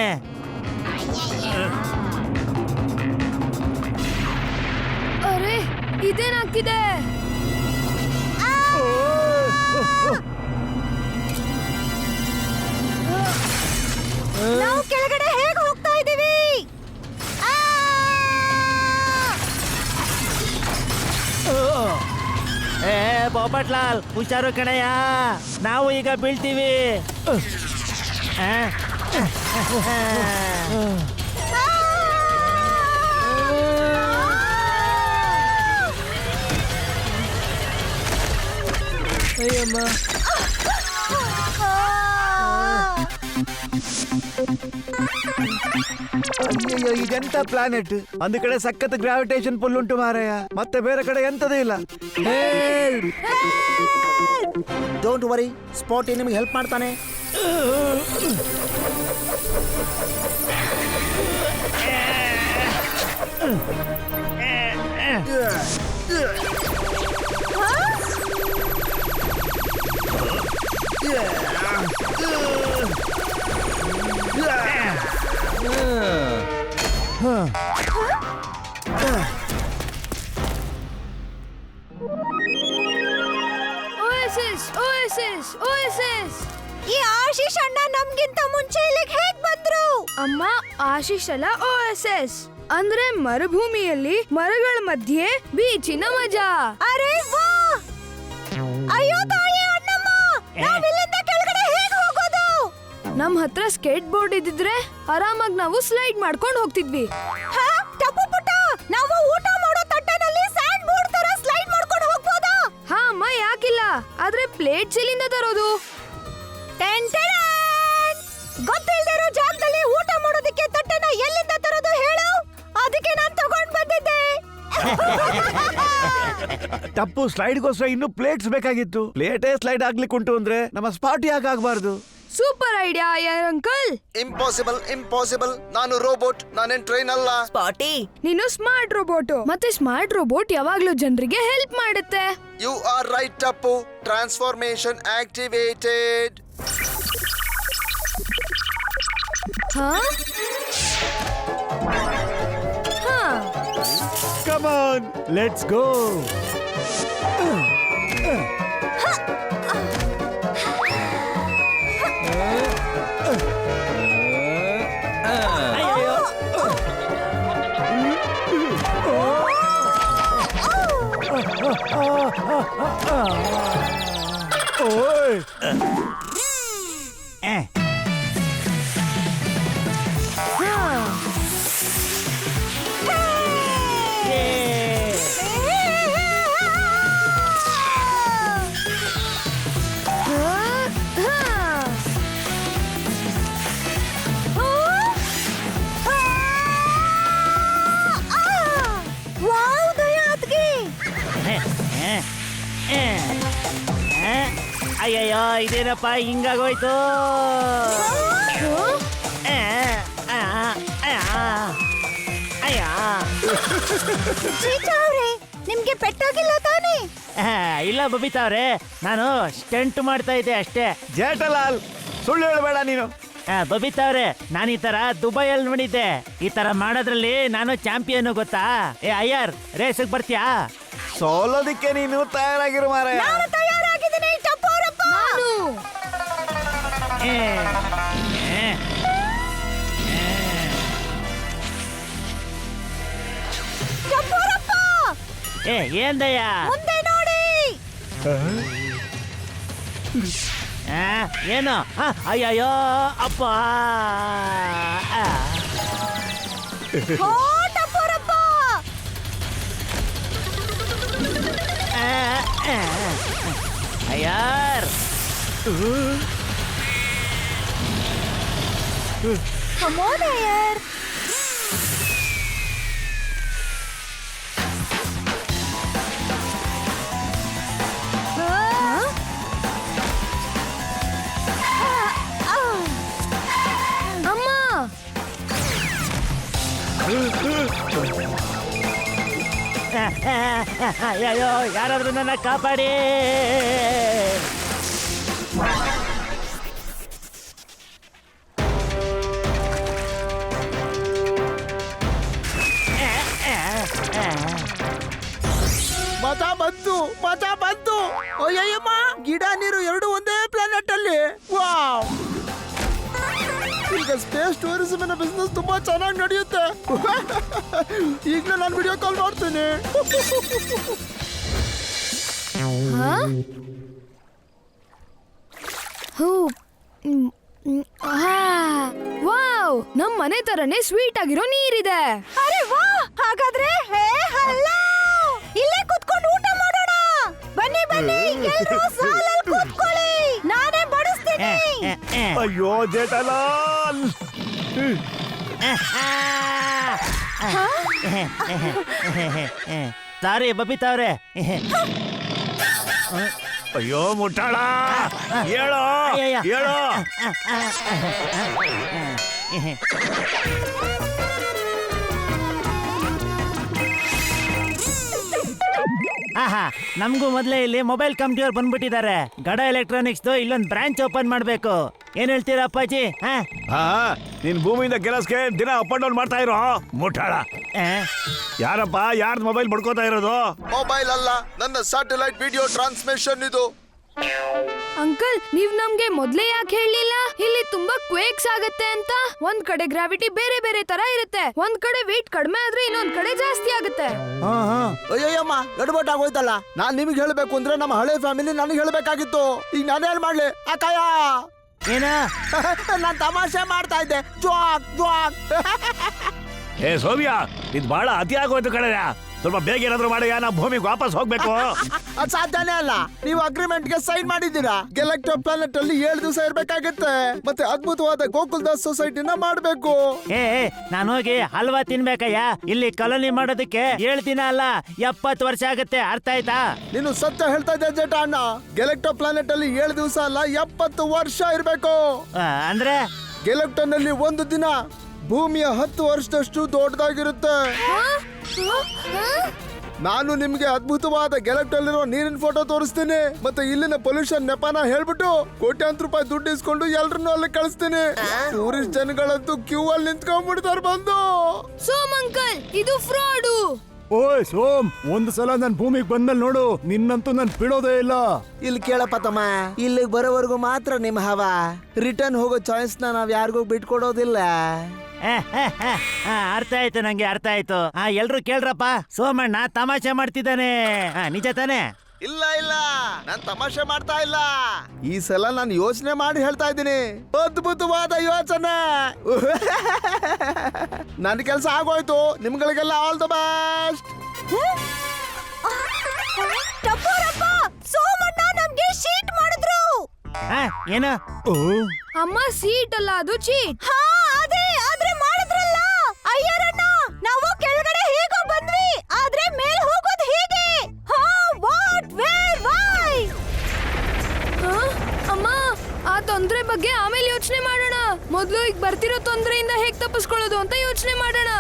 ಅರೆ, ಇದೇನಾಗ್ತಿದೆ? ನಾವು ಕೆಳಗಡೆ ಹೇಗೆ ಹೋಗ್ತಾ ಇದೀವಿ? ಪೋಪಟ್ಲಾಲ್ ಹುಷಾರು ಕಣಯ್ಯ, ನಾವು ಈಗ ಬೀಳ್ತೀವಿ. ಆ? ಅಯ್ಯಮ್ಮ. ಅಯ್ಯಯ್ಯೋ ಇದೆಂತ ಪ್ಲಾನೆಟ್? ಒಂದು ಕಡೆ ಸಖತ್ ಗ್ರಾವಿಟೇಷನ್ ಪುಲ್ ಉಂಟು ಮಾರಾಯ, ಮತ್ತೆ ಬೇರೆ ಕಡೆ ಎಂತದೂ ಇಲ್ಲ. ಡೋಂಟ್ ವರಿ, ಸ್ಪಾಟಿ ನಿಮಗೆ ಹೆಲ್ಪ್ ಮಾಡ್ತಾನೆ. OSS OSS OSS. ಈ ಆಶೀಶ್ ಅಣ್ಣ ನಮ್ಗಿಂತ ಮುಂಚೆ ಇಲ್ಲಿಗೆ ಹೇಗ್ ಬಂದ್ರು? ಅಮ್ಮ, ಆಶೀಶ್ ಅಲ್ಲ ಓಎಸ್ಎಸ್ ಅಂದ್ರೆ ಮರುಭೂಮಿಯಲ್ಲಿ ಮರಗಳ ಮಧ್ಯೆ ಬೀಚಿನ ಮಜಾ. ಅರೆ ವಾ! ಅಯ್ಯೋ ತಾಯಿ ಅಣ್ಣಮ್ಮ, ನಾವ್ ಇಲ್ಲಿಂದ ಕೆಳಗಡೆ ಹೇಗ್ ಹೋಗೋದು? ನಮ್ ಹತ್ರ ಸ್ಕೇಟ್ ಬೋರ್ಡ್ ಇದ್ದಿದ್ರೆ ಆರಾಮಾಗಿ ನಾವು ಸ್ಲೈಡ್ ಮಾಡ್ಕೊಂಡು ಹೋಗ್ತಿದ್ವಿ. ಹಾ, ಟಪು ಪುಟ್ಟ, ನಾವು ಊಟ ಮಾಡೋ ತಟ್ಟೆನಲ್ಲಿ ಸ್ಯಾಂಡ್ ಬೋರ್ಡ್ ತರ ಸ್ಲೈಡ್ ಮಾಡ್ಕೊಂಡು ಹೋಗ್ಬೋದಾ? ಹಾ ಅಮ್ಮ, ಯಾಕಿಲ್ಲ, ಆದ್ರೆ ಪ್ಲೇಟ್ಸ್ ಎಲ್ಲಿಂದ ತರೋದು? ಗೊತ್ತಿಲ್ದಿರೋ ಜಾಗದಲ್ಲಿ ಊಟ ಮಾಡೋದಕ್ಕೆ ತಟ್ಟೆನ ಎಲ್ಲಿಂದ ತರೋದು ಹೇಳು? ಅದಕ್ಕೆ ನಾನ್ ತಗೊಂಡ್ ಬಂದಿದ್ದೆ. ತಪ್ಪು, ಸ್ಲೈಡ್ಗೋಸ್ಕರ ಇನ್ನು ಪ್ಲೇಟ್ಸ್ ಬೇಕಾಗಿತ್ತು. ಪ್ಲೇಟೇ ಸ್ಲೈಡ್ ಆಗ್ಲಿಕ್ಕೆ ಉಂಟು ಅಂದ್ರೆ ನಮ್ಮ ಸ್ಪಾಟ್ ಯಾಕೆ ಆಗ್ಬಾರ್ದು? ಸೂಪರ್ ಐಡಿಯಾ ಯಾರ್ ಅಂಕಲ್. ಇಂಪಾಸಿಬಲ್ ಇಂಪಾಸಿಬಲ್, ನಾನು ರೋಬೋಟ್, ನಾನೇನ್ ಟ್ರೈನ್ ಅಲ್ಲ. ನೀನು ಸ್ಮಾರ್ಟ್ ರೋಬೋಟ್, ಮತ್ತೆ ಸ್ಮಾರ್ಟ್ ರೋಬೋಟ್ ಯಾವಾಗ್ಲೂ ಜನರಿಗೆ ಹೆಲ್ಪ್ ಮಾಡುತ್ತೆ. You are right Tappu. Transformation activated. ಹಾ ಹಾ, ಕಮ್ ಆನ್, ಲೆಟ್ಸ್ ಗೋ. ಅಯ್ಯಯ್ಯೋ. ಓಯ್ ಆ. ವಾವ್ ದಯಾತ್ಗೆ, ಅಯ್ಯಯ್ಯೋ ಇದೇನಪ್ಪ ಹಿಂಗಾಗೋಯ್ತು. ಅಯ್ಯ, ಚೀಚಾ ಅವ್ರೆ, ನಿಮ್ಗೆ ಪೆಟ್ಟಾಗಿಲ್ಲ ತಾನೇ? ಇಲ್ಲ ಬಬಿತಾ ಅವ್ರೆ, ನಾನು ಸ್ಟಂಟ್ ಮಾಡ್ತಾ ಇದ್ದೆ ಅಷ್ಟೇ. ಜೇಠಲಾಲ್, ಸುಳ್ಳು ಹೇಳಬೇಡ ನೀನು. ಬಬಿತಾ ಅವ್ರೆ, ನಾನು ಈ ತರ ದುಬೈಯಲ್ಲಿ ನೋಡಿದ್ದೆ. ಈ ತರ ಮಾಡೋದ್ರಲ್ಲಿ ನಾನು ಚಾಂಪಿಯನ್ ಗೊತ್ತಾ? ಅಯ್ಯರ್, ರೇಸಿಗೆ ಬರ್ತೀಯಾ? ಸೋಲೋದಿಕ್ಕೆ ನೀನು ತಯಾರಾಗಿರು ಮಾರಾಯ. ನಾನು ತಯಾರಾಗಿದ್ದೀನಿ ಟಪ್ಪೋರಪ್ಪ. ಟಪ್ಪೋರಪ್ಪ, ಏನ್ದಯ್ಯ? ಮುಂದೆ ನೋಡಿ. ಏನು? ಅಯ್ಯಯ್ಯೋ ಅಪ್ಪ. ಹೋ ಟಪ್ಪೋರಪ್ಪ. ಅಯ್ಯಾರ್, Come on, Ayer. ಅಮ್ಮ, ಅಯ್ಯೋ ಯಾರಾದ್ರೂ ನನ್ನ ಕಾಪಾಡಿ. ಮಜಾ ಬಂತು, ಮಜಾ ಬಂತು. ಅಯ್ಯಯ್ಯಮ್ಮ, ಗಿಡ ನೀರು ಎರಡು ಒಂದೇ ಪ್ಲಾನೆಟ್ ಅಲ್ಲಿ. ವಾವ್! ಈಗ ಸ್ಪೇಸ್ ಟೂರಿಸಂ ಬಿಸ್ನೆಸ್ ತುಂಬಾ ಚೆನ್ನಾಗಿ ನಡೆಯುತ್ತೆ. ಈಗಲೇ ನಾನು ವಿಡಿಯೋ ಕಾಲ್ ಮಾಡ್ತೀನಿ. ಹಾ? ಹೂ. ವಾವ್, ನಮ್ ಮನೆ ತರನೇ ಸ್ವೀಟ್ ಆಗಿರೋ ನೀರಿದೆ. ಅರೆ ವಾ, ಹಾಗಾದ್ರೆ ಇಲ್ಲೇ ಕುತ್ಕೊಂಡು ಊಟ ಮಾಡೋಣ. ಬನ್ನಿ ಬನ್ನಿ, ಎಲ್ರೂ ಸಾಲಲ್ಲಿ ಕೂತ್ಕೊಳ್ಳಿ, ನಾನೇ ಬಡಿಸ್ತೀನಿ. ಅಯ್ಯೋ ಜೇಠಾಲಾಲ್, ಸಾರಿ ಬಬಿತಾ ಅವ್ರೆ. ಅಯ್ಯೋ ಮುಟ್ಟಾಳ, ಹೇಳೋ ಹೇಳೋ. ಆಹಾ, ನಮಗೂ ಮೊದಲೇ ಇಲ್ಲಿ ಮೊಬೈಲ್ ಕಂಪ್ನಿಯವ್ರು ಬಂದ್ಬಿಟ್ಟಿದ್ದಾರೆ. ಗಡ ಎಲೆಕ್ಟ್ರಾನಿಕ್ಸ್ ಇಲ್ಲೊಂದು ಬ್ರಾಂಚ್ ಓಪನ್ ಮಾಡ್ಬೇಕು. ಏನ್ ಹೇಳ್ತೀರಾ ಅಪ್ಪಾಜಿ? ನೀನ್ ಭೂಮಿಯಿಂದ ಕೆಲಸಕ್ಕೆ ದಿನ ಅಪ್ ಅಂಡ್ ಡೌನ್ ಮಾಡ್ತಾ ಇರೋ ಮುಟ್ಟಾಳ. ಯಾರಪ್ಪ ಯಾರ್ದು ಮೊಬೈಲ್ ಪಡ್ಕೋತಾ ಇರೋದು? ಮೊಬೈಲ್ ಅಲ್ಲ, ನನ್ನ ಸ್ಯಾಟಲೈಟ್ ವಿಡಿಯೋ ಟ್ರಾನ್ಸ್ಮಿಷನ್ ಇದು. ಅಂಕಲ್, ನೀವ್ ನಮ್ಗೆ ಮೊದ್ಲೇ ಯಾಕೆ ಹೇಳಿಲ್ಲ? ಇಲ್ಲಿ ತುಂಬಾ ಕ್ವೇಕ್ಸ್ ಆಗತ್ತೆ ಅಂತ. ಒಂದ್ ಕಡೆ ಗ್ರಾವಿಟಿ ಬೇರೆ ಬೇರೆ ತರ ಇರುತ್ತೆ. ಒಂದ್ ಕಡೆ ವೇಟ್ ಕಡಿಮೆ ಆದ್ರೆ ಇನ್ನೊಂದ್ ಕಡೆ ಜಾಸ್ತಿ ಆಗುತ್ತೆ. ಅಯ್ಯಯ್ಯಮ್ಮ, ಎಡಬಟ್ ಆಗೋಯ್ತಲ್ಲ. ನಾನ್ ನಿಮ್ಗೆ ಹೇಳ್ಬೇಕು ಅಂದ್ರೆ ನಮ್ಮ ಹಳೆ ಫ್ಯಾಮಿಲಿ ನನಗೆ ಹೇಳ್ಬೇಕಾಗಿತ್ತು. ಈಗ ನಾನೇನ್ ಮಾಡ್ಲಿ ಅಕ್ಕಯ್ಯ? ಏನ ನಾನ್ ತಮಾಷೆ ಮಾಡ್ತಾ ಇದ್ದೆ. ಜ್ವಾಕ್ ಜ್ವಾಕ್. ಏ ಸೋಮ್ಯ, ಇದು ಬಹಳ ಅತಿ ಆಗೋಯ್ತು ಕಡೆಯ. ಸ್ವಲ್ಪ ಬೇಗ ಏನಾದ್ರು ಮಾಡಯ್ಯ, ನಾ ಭೂಮಿಗೆ ವಾಪಸ್ ಹೋಗ್ಬೇಕು. ಅದ್ ಸಾಧ್ಯನೇ ಅಲ್ಲ. ನೀವು ಅಗ್ರಿಮೆಂಟ್ ಗೆ ಸೈನ್ ಮಾಡಿದ್ದೀರಾ. ಗೆಲೆಕ್ಟೋ ಪ್ಲಾನೆಟ್ ಅಲ್ಲಿ 7 ದಿವಸ ಇರ್ಬೇಕಾಗತ್ತೆ. ಮತ್ತೆ ಅದ್ಭುತವಾದ ಗೋಕುಲ್ ದಾಸ್ ಸೊಸೈಟಿನ ಮಾಡ್ಬೇಕು. ನಾನು ಹೋಗಿ ಹಲ್ವಾ ತಿನ್ಬೇಕಯ್ಯ. ಇಲ್ಲಿ ಕಾಲೋನಿ ಮಾಡೋದಕ್ಕೆ 7 ದಿನ ಅಲ್ಲ 70 ವರ್ಷ ಆಗತ್ತೆ. ಅರ್ಥ ಆಯ್ತಾ? ನೀನು ಸತ್ಯ ಹೇಳ್ತಾ ಇದ್ದೆ ಜೇಠ ಅಣ್ಣ. ಗೆಲೆಕ್ಟೋ ಪ್ಲಾನೆಟ್ ಅಲ್ಲಿ 7 ದಿವಸ ಅಲ್ಲ 70 ವರ್ಷ ಇರ್ಬೇಕು. ಅಂದ್ರೆ ಗೆಲೆಕ್ಟೋ ನಲ್ಲಿ ಒಂದು ದಿನ ಭೂಮಿಯ 10 ವರ್ಷದಷ್ಟು ದೊಡ್ಡದಾಗಿರುತ್ತೆ. ನಾನು ನಿಮ್ಗೆ ಅದ್ಭುತವಾದ ಗೆಲೆಕ್ಟಲ್ಲಿರೋ ನೀರಿನ ಫೋಟೋ ತೋರಿಸ್ತೀನಿ. ಮತ್ತೆ ಇಲ್ಲಿನ ಪೊಲ್ಯೂಷನ್ ನೆಪನ ಹೇಳ್ಬಿಟ್ಟು ಕೋಟ್ಯಾಂತರ ರೂಪಾಯಿ ದುಡ್ಡು ಇಸ್ಕೊಂಡು ಎಲ್ರನ್ನೂ ಅಲ್ಲಿ ಕಳಿಸ್ತೀನಿ. ಟೂರಿಸ್ಟ್ ಜನಗಳಂತೂ ಕ್ಯೂ ಅಲ್ಲಿ ನಿಂತ್ಕೊಂಡ್ಬಿಡ್ತಾರೆ ಬಂದು. ಸೋಮ್ ಅಂಕಲ್, ಇದು ಫ್ರಾಡು. ಓಯ್ ಸೋಮ್, ಒಂದು ಸಲ ನನ್ ಭೂಮಿಗೆ ಬಂದ್ಮೇಲೆ ನೋಡು, ನಿನ್ನಂತೂ ನನ್ ಬಿಡೋದೇ ಇಲ್ಲ. ಇಲ್ಲಿ ಕೇಳಪ್ಪ ತಮ್ಮ, ಇಲ್ಲಿಗೆ ಬರೋವರೆಗೂ ಮಾತ್ರ ನಿಮ್ ಹವಾ. ರಿಟರ್ನ್ ಹೋಗೋ ಚಾಯ್ಸ್ ನ ನಾವ್ ಯಾರಿಗೂ ಬಿಟ್ಕೊಡೋದಿಲ್ಲ. ಅರ್ಥ ಆಯ್ತು, ನಂಗೆ ಅರ್ಥ ಆಯ್ತು. ಎಲ್ರು ಕೇಳ್ರಪ್ಪ, ಸೋಮಣ್ಣ ತಮಾಷೆ ಮಾಡ್ತಿದ್ದಾನೆ. ನಿಜ ತಾನೆ? ಇಲ್ಲ ಇಲ್ಲ, ನಾನ್ ತಮಾಷೆ ಮಾಡ್ತಾ ಇಲ್ಲ. ಈ ಸಲ ನಾನು ಯೋಚನೆ ಮಾಡಿ ಹೇಳ್ತಾ ಇದ್ದೀನಿ. ಅದ್ಭುತವಾದ ಯೋಚನೆ. ನನ್ನ ಕೆಲಸ ಆಗೋಯ್ತು. ನಿಮ್ಗಳಿಗೆಲ್ಲ ಆಲ್ ದ ಬೆಸ್ಟ್. ಸೋಮಣ್ಣ ನಮ್ಗೆ ಶೀಟ್ ಮಾಡಿದ್ರು. ಏನು? ಅಮ್ಮ, ಸೀಟ್ ಅಲ್ಲ, ಅದು ಚೀಟ್. ಹಾ, ಆದ್ರೆ ಮಾಡಿದ್ರಲ್ಲ. ಅಯ್ಯರಣ್ಣ, ನಾವು ಕೆಳಗಡೆ ಹೇಗೋ ಬಂದ್ವಿ, ಆದ್ರೆ ಮೇಲ್ ಹೋಗೋದು ಹೇಗೆ? What, where, why? ಅಮ್ಮ, ಆ ತೊಂದ್ರೆ ಬಗ್ಗೆ ಆಮೇಲೆ ಯೋಚನೆ ಮಾಡೋಣ. ಮೊದ್ಲು ಈಗ ಬರ್ತಿರೋ ತೊಂದರೆಯಿಂದ ಹೇಗ್ ತಪ್ಪಿಸ್ಕೊಳ್ಳೋದು ಅಂತ ಯೋಚನೆ ಮಾಡೋಣ.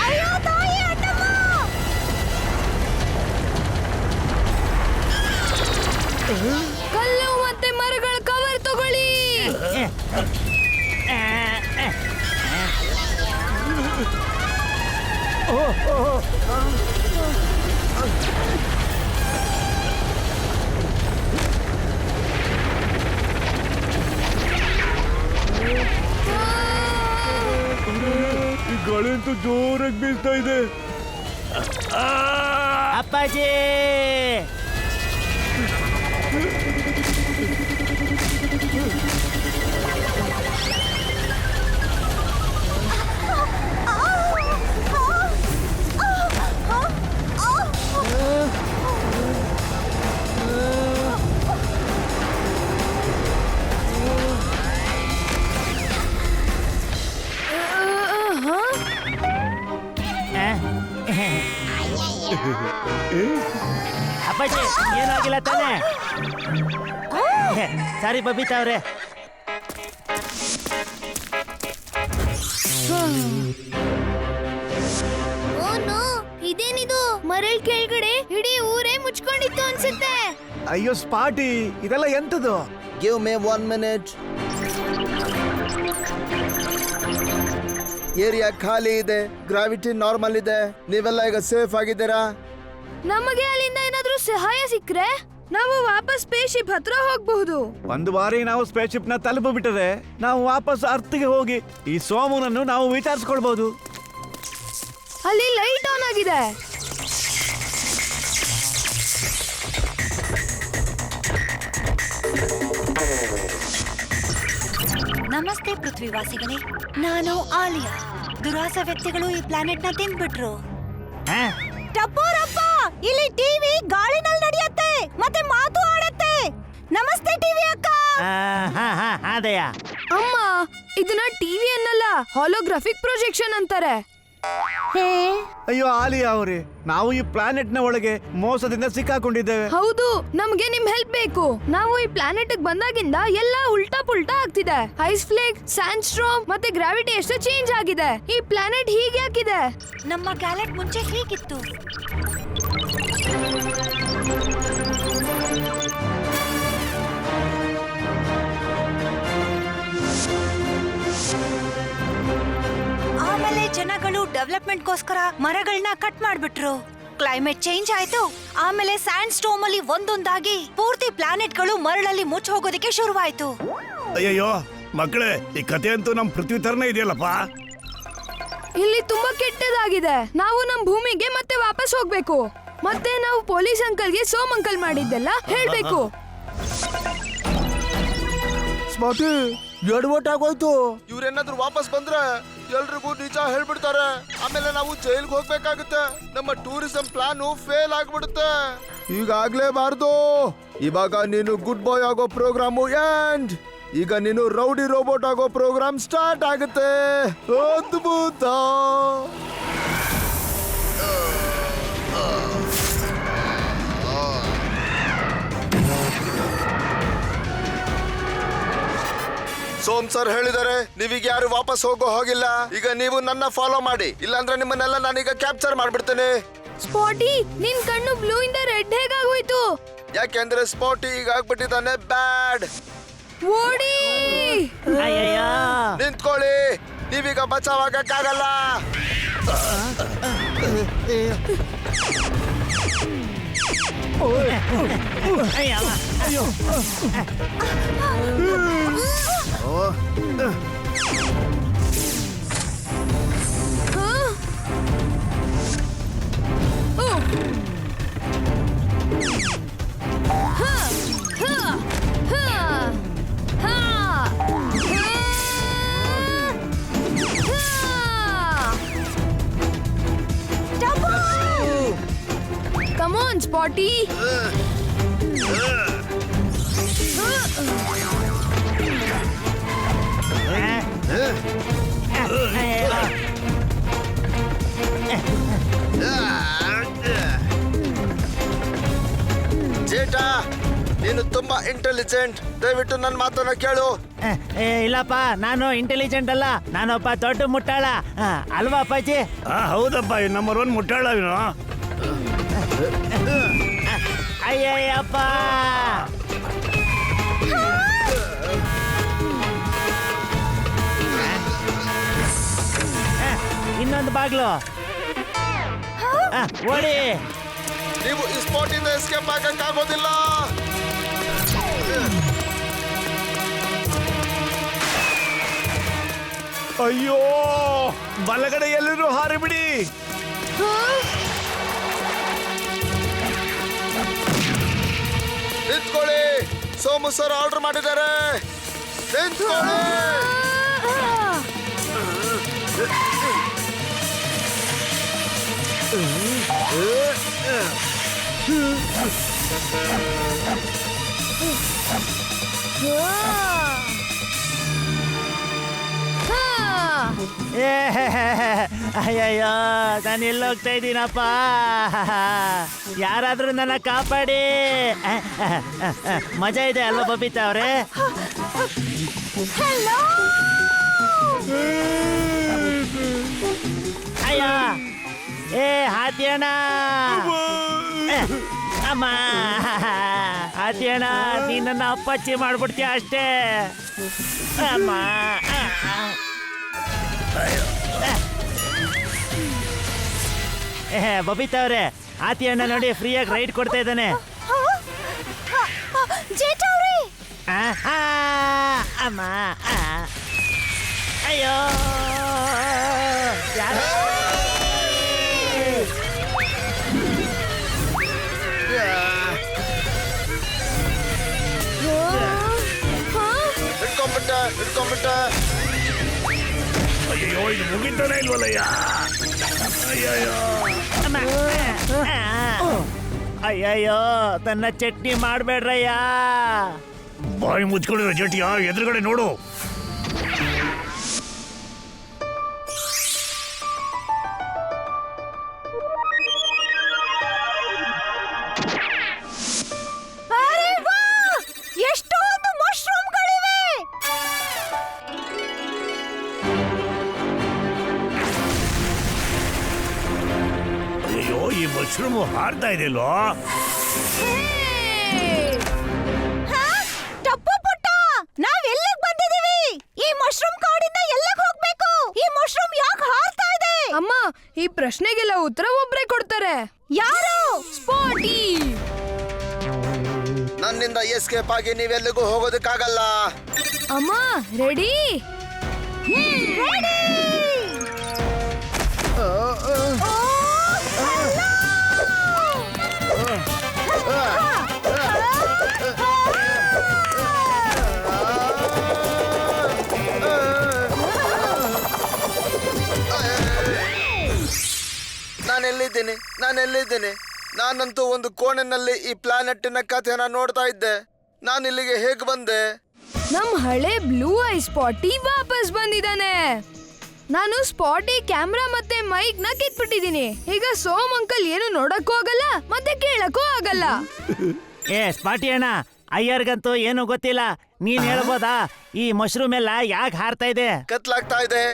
ಅಯ್ಯೋ ತಾಯಿ, ಅಣ್ಣಮ್ಮ. ಕಲ್ಲು ಮತ್ತೆ ಮರಗಳ ಕವರ್ ತಗೊಳ್ಳಿ. ಈ ಗಾಳಿ ಅಂತೂ ಜೋರಾಗಿ ಬೀಳ್ತಾ ಇದೆ. ಅಪ್ಪಾಜಿ, ಅಪ್ಪಾಜಿ, ಏನಾಗಿಲ್ಲ ತಾನೆ? ಸಾರಿ ಬಬಿತಾ ಅವ್ರೆ. ಇದೇನಿದು? ಮರಳ್ ಕೆಳಗಡೆ ಇಡೀ ಊರೇ ಮುಚ್ಕೊಂಡಿತ್ತು ಅನ್ಸುತ್ತೆ. ಅಯ್ಯೋ ಸ್ಪಾಟಿ, ಇದೆಲ್ಲ ಎಂತದು? Give May 1 minute. ಏರಿಯಾ ಖಾಲಿ ಇದೆ, ಗ್ರಾವಿಟಿ ನಾರ್ಮಲ್ ಇದೆ. ನೀವೆಲ್ಲ ಈಗ ಸೇಫ್ ಆಗಿದ್ದೀರಾ? ನಮಗೆ ಅಲ್ಲಿಂದ ಏನಾದ್ರೂ ಸಹಾಯ ಸಿಕ್ಕ್ರೆ ನಾವು ವಾಪಸ್ ಸ್ಪೇಸ್ ಶಿಪ್ ಹತ್ರ ಹೋಗ್ಬಹುದು. ಒಂದು ಬಾರಿ ನಾವು ಸ್ಪೇಸ್ ಶಿಪ್ ನ ತಲುಪಿಬಿಟ್ಟರೆ ನಾವು ವಾಪಸ್ ಅರ್ಥಿಗೆ ಹೋಗಿ ಈ ಸೋಮನನ್ನು ನಾವು ವಿಚಾರಿಸ್ಕೊಳ್ಬಹುದು. ಅಲ್ಲಿ ಲೈಟ್ ಆನ್ ಆಗಿದೆ. ನಮಸ್ತೆ ಪೃಥ್ವಿವಾಸಿಗಳೇ, ನಾನು ಆಲಿಯಾ. ದುರಾಸ ವ್ಯಕ್ತಿಗಳು ಈ ಪ್ಲಾನೆಟ್ ನ ತಿಂದ್ಬಿಟ್ರು. ಟಪ್ಪೋರಪ್ಪ, ಇಲ್ಲಿ ಟಿವಿ ಗಾಳಿನಲ್ಲಿ ನಡೆಯುತ್ತೆ ಮತ್ತೆ ಮಾತು ಆಡುತ್ತೆ. ನಮಸ್ತೆ ಟಿವಿ ಅಕ್ಕ. ಅದೇಯ ಅಮ್ಮ, ಇದನ್ನ ಟಿವಿ ಅನ್ನಲ್ಲ, ಹಾಲೋಗ್ರಾಫಿಕ್ ಪ್ರೊಜೆಕ್ಷನ್ ಅಂತಾರೆ. ಅಯ್ಯೋ ಆಲಿಯಾ ಅವರೇ, ನಾವು ಈ ಪ್ಲಾನೆಟ್ ನ ಒಳಗೆ ಮೋಸದಿಂದ ಸಿಕ್ಕಾಕೊಂಡಿದ್ದೇವೆ. ಹೌದು, ನಮ್ಗೆ ನಿಮ್ ಹೆಲ್ಪ್ ಬೇಕು. ನಾವು ಈ ಪ್ಲಾನೆಟ್ ಬಂದಾಗಿಂದ ಎಲ್ಲ ಉಲ್ಟಾ ಪುಲ್ಟಾ ಆಗ್ತಿದೆ. ಐಸ್ ಫ್ಲೇಕ್, ಸ್ಯಾಂಡ್ ಸ್ಟ್ರಾಮ್ ಮತ್ತೆ ಗ್ರಾವಿಟಿ ಎಷ್ಟು ಚೇಂಜ್ ಆಗಿದೆ. ಈ ಪ್ಲಾನೆಟ್ ಹೀಗೆ ಯಾಕಿದೆ? ನಮ್ಮ ಗ್ಯಾಲೆಟ್ ಮುಂಚೆ ಹೀಗಿತ್ತು. ಆಮೇಲೆ ಜನಗಳು ಡೆವಲಪ್ಮೆಂಟ್ಗೋಸ್ಕರ ಮರಗಳನ್ನ ಕಟ್ ಮಾಡ್ಬಿಟ್ರು. ಕ್ಲೈಮೇಟ್ ಚೇಂಜ್ ಆಯ್ತು. ಆಮೇಲೆ ಸ್ಯಾಂಡ್ ಸ್ಟೋಮ್ ಅಲ್ಲಿ ಒಂದೊಂದಾಗಿ ಪೂರ್ತಿ ಪ್ಲಾನೆಟ್ಗಳು ಮರಳಲ್ಲಿ ಮುಚ್ಚ ಹೋಗೋದಕ್ಕೆ ಶುರುವಾಯ್ತು. ಅಯ್ಯಯ್ಯೋ ಮಕ್ಕಳೇ, ಈ ಕತೆ ಅಂತೂ ನಮ್ ಪೃಥ್ವಿ ತರನೇ ಇದೆಯಲ್ಲಪ್ಪ. ಇಲ್ಲಿ ತುಂಬಾ ಕೆಟ್ಟದಾಗಿದೆ. ನಾವು ನಮ್ ಭೂಮಿಗೆ ಮತ್ತೆ ವಾಪಸ್ ಹೋಗ್ಬೇಕು. ಮತ್ತೆ ನಾವು ಪೊಲೀಸ್ ಅಂಕಲ್ಗೆ ಸೋಮ್ ಅಂಕಲ್ ಮಾಡಿದ್ದೆಲ್ಲ ಹೇಳ್ಬೇಕು. ಸ್ಮಾರ್ಟಿ, ಎಡವಟ್ ಆಗೋಯ್ತು. ಇವ್ರೇನಾದ್ರೂ ವಾಪಸ್ ಬಂದ್ರೆ ಎಲ್ರಿಗೂ ನಿಜ ಹೇಳ್ಬಿಡ್ತಾರೆ. ಆಮೇಲೆ ನಾವು ಜೈಲ್ಗೆ ಹೋಗ್ಬೇಕಾಗುತ್ತೆ. ನಮ್ಮ ಟೂರಿಸಂ ಪ್ಲಾನು ಫೇಲ್ ಆಗ್ಬಿಡುತ್ತೆ. ಈಗಾಗ್ಲೇಬಾರ್ದು. ಇವಾಗ ನೀನು ಗುಡ್ ಬಾಯ್ ಆಗೋ ಪ್ರೋಗ್ರಾಮು ಎಂಡ್. ಈಗ ನೀನು ರೌಡಿ ರೋಬೋಟ್ ಆಗೋ ಪ್ರೋಗ್ರಾಮ್ ಸ್ಟಾರ್ಟ್ ಆಗುತ್ತೆ. ಅದ್ಭುತ. ಸೋಮ್ ಸರ್ ಹೇಳಿದ್ದಾರೆ ನೀವೀಗ ಯಾರು ವಾಪಸ್ ಹೋಗೋ ಹೋಗಿಲ್ಲ. ಈಗ ನೀವು ನನ್ನ ಫಾಲೋ ಮಾಡಿ, ಇಲ್ಲಾಂದ್ರೆ ನಿಮ್ಮನ್ನೆಲ್ಲ ನಾನೀಗ ಕ್ಯಾಪ್ಚರ್ ಮಾಡ್ಬಿಡ್ತೇನೆ. ಸ್ಪಾಟಿ, ನಿನ್ ಕಣ್ಣು ಬ್ಲೂ ಇಂದ ರೆಡ್ ಹೇಗಾಗೋಯ್ತು? ಯಾಕೆಂದ್ರೆ ಸ್ಪಾಟಿ ಈಗ ಆಗ್ಬಿಟ್ಟಿದ್ದಾನೆ ಬ್ಯಾಡ್. ಓಡಿ! ಅಯ್ಯಯ್ಯೋ, ನಿಂತ್ಕೊಳ್ಳಿ, ನೀವೀಗ ಬಚಾವ್ ಆಗಕ್ಕಾಗಲ್ಲ. Come on, Spotty! ಜೇಟಾ, ನೀನು ತುಂಬಾ ಇಂಟೆಲಿಜೆಂಟ್. ದಯವಿಟ್ಟು ನನ್ನ ಮಾತನ್ನ ಕೇಳು. ಇಲ್ಲಪ್ಪ, ನಾನು ಇಂಟೆಲಿಜೆಂಟ್ ಅಲ್ಲ, ನಾನೊಬ್ಬ ದೊಡ್ಡ ಮುಟ್ಟಾಳ. ಅಲ್ವಾ ಅಪ್ಪಾಜಿ? ಹೌದಪ್ಪ, ನಂಬರ್ 1 ಮುಟ್ಟಾಳ ಇವನು. ಅಯ್ಯಯ್ಯಪ್ಪ, ಇನ್ನೊಂದು ಬಾಗ್ಲು. ಓಡಿ. ನೀವು ಈ ಸ್ಪಾಟ್ ಇಂದ ಎಸ್ಕೇಪ್ ಆಗಕ್ಕಾಗೋದಿಲ್ಲ. ಅಯ್ಯೋ, ಬಲಗಡೆ ಎಲ್ಲರೂ ಹಾರಿಬಿಡಿ. ನಿಂತ್ಕೊಳ್ಳಿ, ಸೋಮು ಸರ್ ಆರ್ಡರ್ ಮಾಡಿದ್ದಾರೆ. ನಿಂತ್ಕೊಳ್ಳಿ. ಅಯ್ಯಯ್ಯೋ, ನಾನು ಎಲ್ಲೋಗ್ತಾ ಇದ್ದೀನಪ್ಪ. ಯಾರಾದ್ರೂ ನನ್ನ ಕಾಪಾಡಿ. ಮಜಾ ಇದೆ ಅಲ್ವಾ ಬಬಿತಾ ಅವ್ರೆ? ಅಯ್ಯ, ಏ ಹಾತಿಯಣ್ಣ, ಅಮ್ಮ, ಹಾತಿಯಣ್ಣ, ನೀ ನನ್ನ ಅಪ್ಪಚ್ಚಿ ಮಾಡ್ಬಿಡ್ತೀಯ ಅಷ್ಟೇ. ಅಮ್ಮ, ಬಬಿತಾ ಅವ್ರೆ, ಹಾತಿಯಣ್ಣ ನೋಡಿ ಫ್ರೀಯಾಗಿ ರೈಡ್ ಕೊಡ್ತಾ ಇದ್ದಾನೆ. ಅಮ್ಮ ಅಯ್ಯೋ ಯಾರು ಹಿಡ್ಕೊಂಬಿಟ್ಟ ಅಯ್ಯೋ ಇದು ಮುಗಿತಾನೆ ಇಲ್ವಲ್ಲಯ್ಯ. ಅಯ್ಯಯ್ಯೋ ಅಮ್ಮ. ಅಯ್ಯಯ್ಯೋ ತನ್ನ ಚಟ್ನಿ ಮಾಡ್ಬೇಡ್ರಯ್ಯ. ಬಾಯಿ ಮುಚ್ಕೊಂಡಿರೋ ಜಟಿಯ ಎದುರುಗಡೆ ನೋಡು. ಅರೆ ವಾ! ಎಷ್ಟೊಂದು ಮಶ್ರೂಮ್ಗಳಿವೆ. ಅಯ್ಯೋ ಈ ಮಶ್ರೂಮ್ ಹಾರ್ತಾ ಇದೆಯಲ್ಲೋ. ಹಾ? ಟಪ್ಪು ಪುಟ್ಟ, ನಾವ್ ಎಲ್ಲಿಗ್ ಬಂದಿದೀವಿ? ಈ ಮಶ್ರೂಮ್ ಕಾಡಿಂದ ಎಲ್ಲಿಗ್ ಹೋಗ್ಬೇಕು? ಈ ಮಶ್ರೂಮ್ ಯಾಕೆ ಹಾರ್ತಾ ಇದೆ? ಅಮ್ಮ ಈ ಪ್ರಶ್ನೆಗೆಲ್ಲ ಉತ್ತರ ಒಬ್ರೇ ಕೊಡ್ತಾರೆ. ಯಾರು? ಸ್ಪಾಟಿ. ನನ್ನಿಂದ ಎಸ್ಕೇಪ್ ಆಗಿ ನೀವೆಲ್ಲಿಗೂ ಹೋಗೋದಕ್ಕಾಗಲ್ಲ. ಅಮ್ಮ ರೆಡಿ? ರೆಡಿ! ನಾನೆಲ್ಲಿದ್ದೀನಿ? ನಾನಂತೂ ಒಂದು ಕೋಣೆನಲ್ಲಿ ಈ ಪ್ಲಾನೆಟ್ಟಿನ ಕಥೆನ ನೋಡ್ತಾ ಇದ್ದೆ. ನಾನು ಇಲ್ಲಿಗೆ ಹೇಗೆ ಬಂದೆ? ನಮ್ ಹಳೆ ಬ್ಲೂ ಐ ಸ್ಪಾಟಿ ವಾಪಸ್ ಬಂದಿದ್ದಾನೆ. ನಾನು ಸ್ಪಾಟಿ ಕ್ಯಾಮ್ರಾ ಮತ್ತೆ ಮೈಕ್ ನ ಕಿತ್ಬಿಟ್ಟಿದೀನಿ. ಈಗ ಸೋಮ್ ಅಂಕಲ್ ಏನು ನೋಡಕ್ಕೂ ಆಗಲ್ಲ ಮತ್ತೆ ಕೇಳಕ್ಕೂ ಆಗಲ್ಲ. ಏ ಸ್ಪಾಟಿ ಅಣ್ಣ, ಅಯ್ಯರ್ಗಂತೂ ಏನು ಗೊತ್ತಿಲ್ಲ. ನೀನ್ ಹೇಳ್ಬೋದಾ ಈ ಮಶ್ರೂಮ್ ಎಲ್ಲ ಯಾಕೆ ಹಾರ್ತಾ ಇದೆ? ಕತ್ಲಾಗ್ತಾ ಇದೆ.